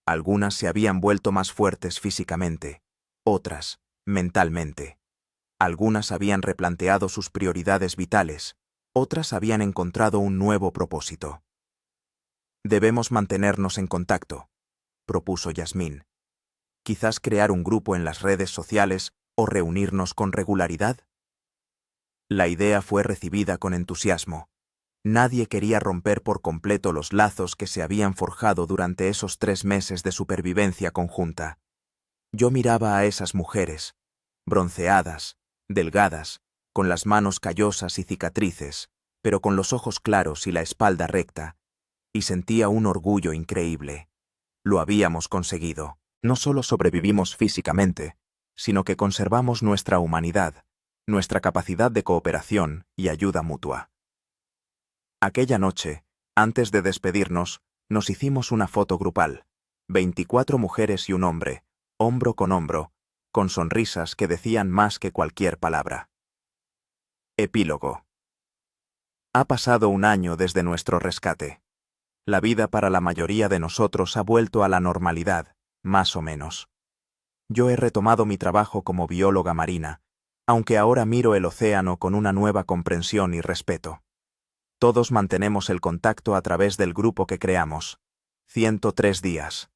Algunas se habían vuelto más fuertes físicamente, otras, mentalmente. Algunas habían replanteado sus prioridades vitales, otras habían encontrado un nuevo propósito. «Debemos mantenernos en contacto», propuso Yasmín. «Quizás crear un grupo en las redes sociales o reunirnos con regularidad». La idea fue recibida con entusiasmo. Nadie quería romper por completo los lazos que se habían forjado durante esos 3 meses de supervivencia conjunta. Yo miraba a esas mujeres, bronceadas, delgadas, con las manos callosas y cicatrices, pero con los ojos claros y la espalda recta, y sentía un orgullo increíble. Lo habíamos conseguido. No solo sobrevivimos físicamente, sino que conservamos nuestra humanidad, nuestra capacidad de cooperación y ayuda mutua. Aquella noche, antes de despedirnos, nos hicimos una foto grupal. 24 mujeres y un hombre, hombro con hombro, con sonrisas que decían más que cualquier palabra. Epílogo. Ha pasado 1 año desde nuestro rescate. La vida para la mayoría de nosotros ha vuelto a la normalidad, más o menos. Yo he retomado mi trabajo como bióloga marina, aunque ahora miro el océano con una nueva comprensión y respeto. Todos mantenemos el contacto a través del grupo que creamos. 103 días.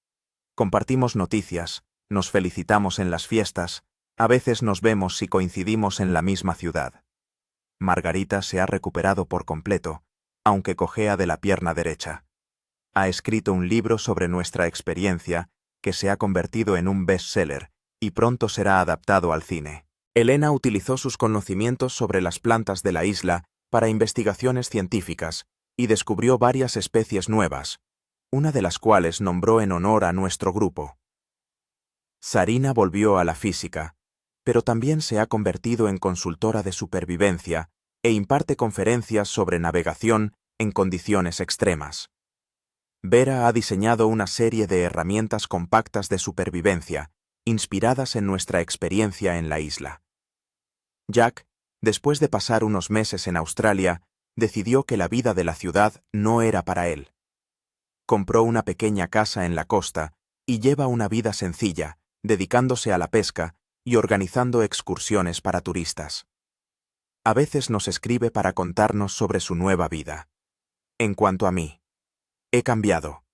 Compartimos noticias, nos felicitamos en las fiestas, a veces nos vemos si coincidimos en la misma ciudad. Margarita se ha recuperado por completo, aunque cojea de la pierna derecha. Ha escrito un libro sobre nuestra experiencia que se ha convertido en un bestseller y pronto será adaptado al cine. Elena utilizó sus conocimientos sobre las plantas de la isla para investigaciones científicas y descubrió varias especies nuevas, una de las cuales nombró en honor a nuestro grupo. Sarina volvió a la física, pero también se ha convertido en consultora de supervivencia e imparte conferencias sobre navegación en condiciones extremas. Vera ha diseñado una serie de herramientas compactas de supervivencia, inspiradas en nuestra experiencia en la isla. Jack, después de pasar unos meses en Australia, decidió que la vida de la ciudad no era para él. Compró una pequeña casa en la costa y lleva una vida sencilla, dedicándose a la pesca y organizando excursiones para turistas. A veces nos escribe para contarnos sobre su nueva vida. En cuanto a mí, he cambiado.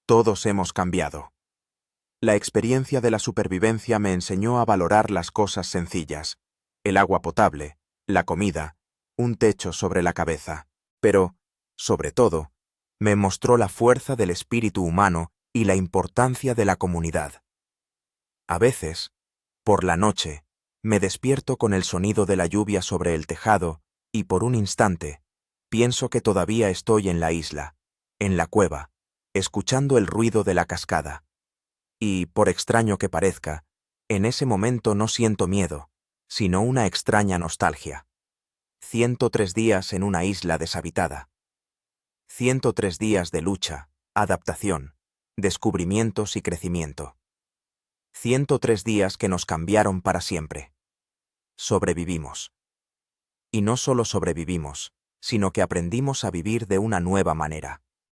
Todos hemos cambiado. La experiencia de la supervivencia me enseñó a valorar las cosas sencillas: el agua potable, la comida, un techo sobre la cabeza. Pero, sobre todo, me mostró la fuerza del espíritu humano y la importancia de la comunidad. A veces, por la noche, me despierto con el sonido de la lluvia sobre el tejado y por un instante Pienso que todavía estoy en la isla, en la cueva, escuchando el ruido de la cascada. Y, por extraño que parezca, en ese momento no siento miedo, sino una extraña nostalgia. 103 días en una isla deshabitada. 103 días de lucha, adaptación, descubrimientos y crecimiento. 103 días que nos cambiaron para siempre. Sobrevivimos. Y no solo sobrevivimos, sino que aprendimos a vivir de una nueva manera.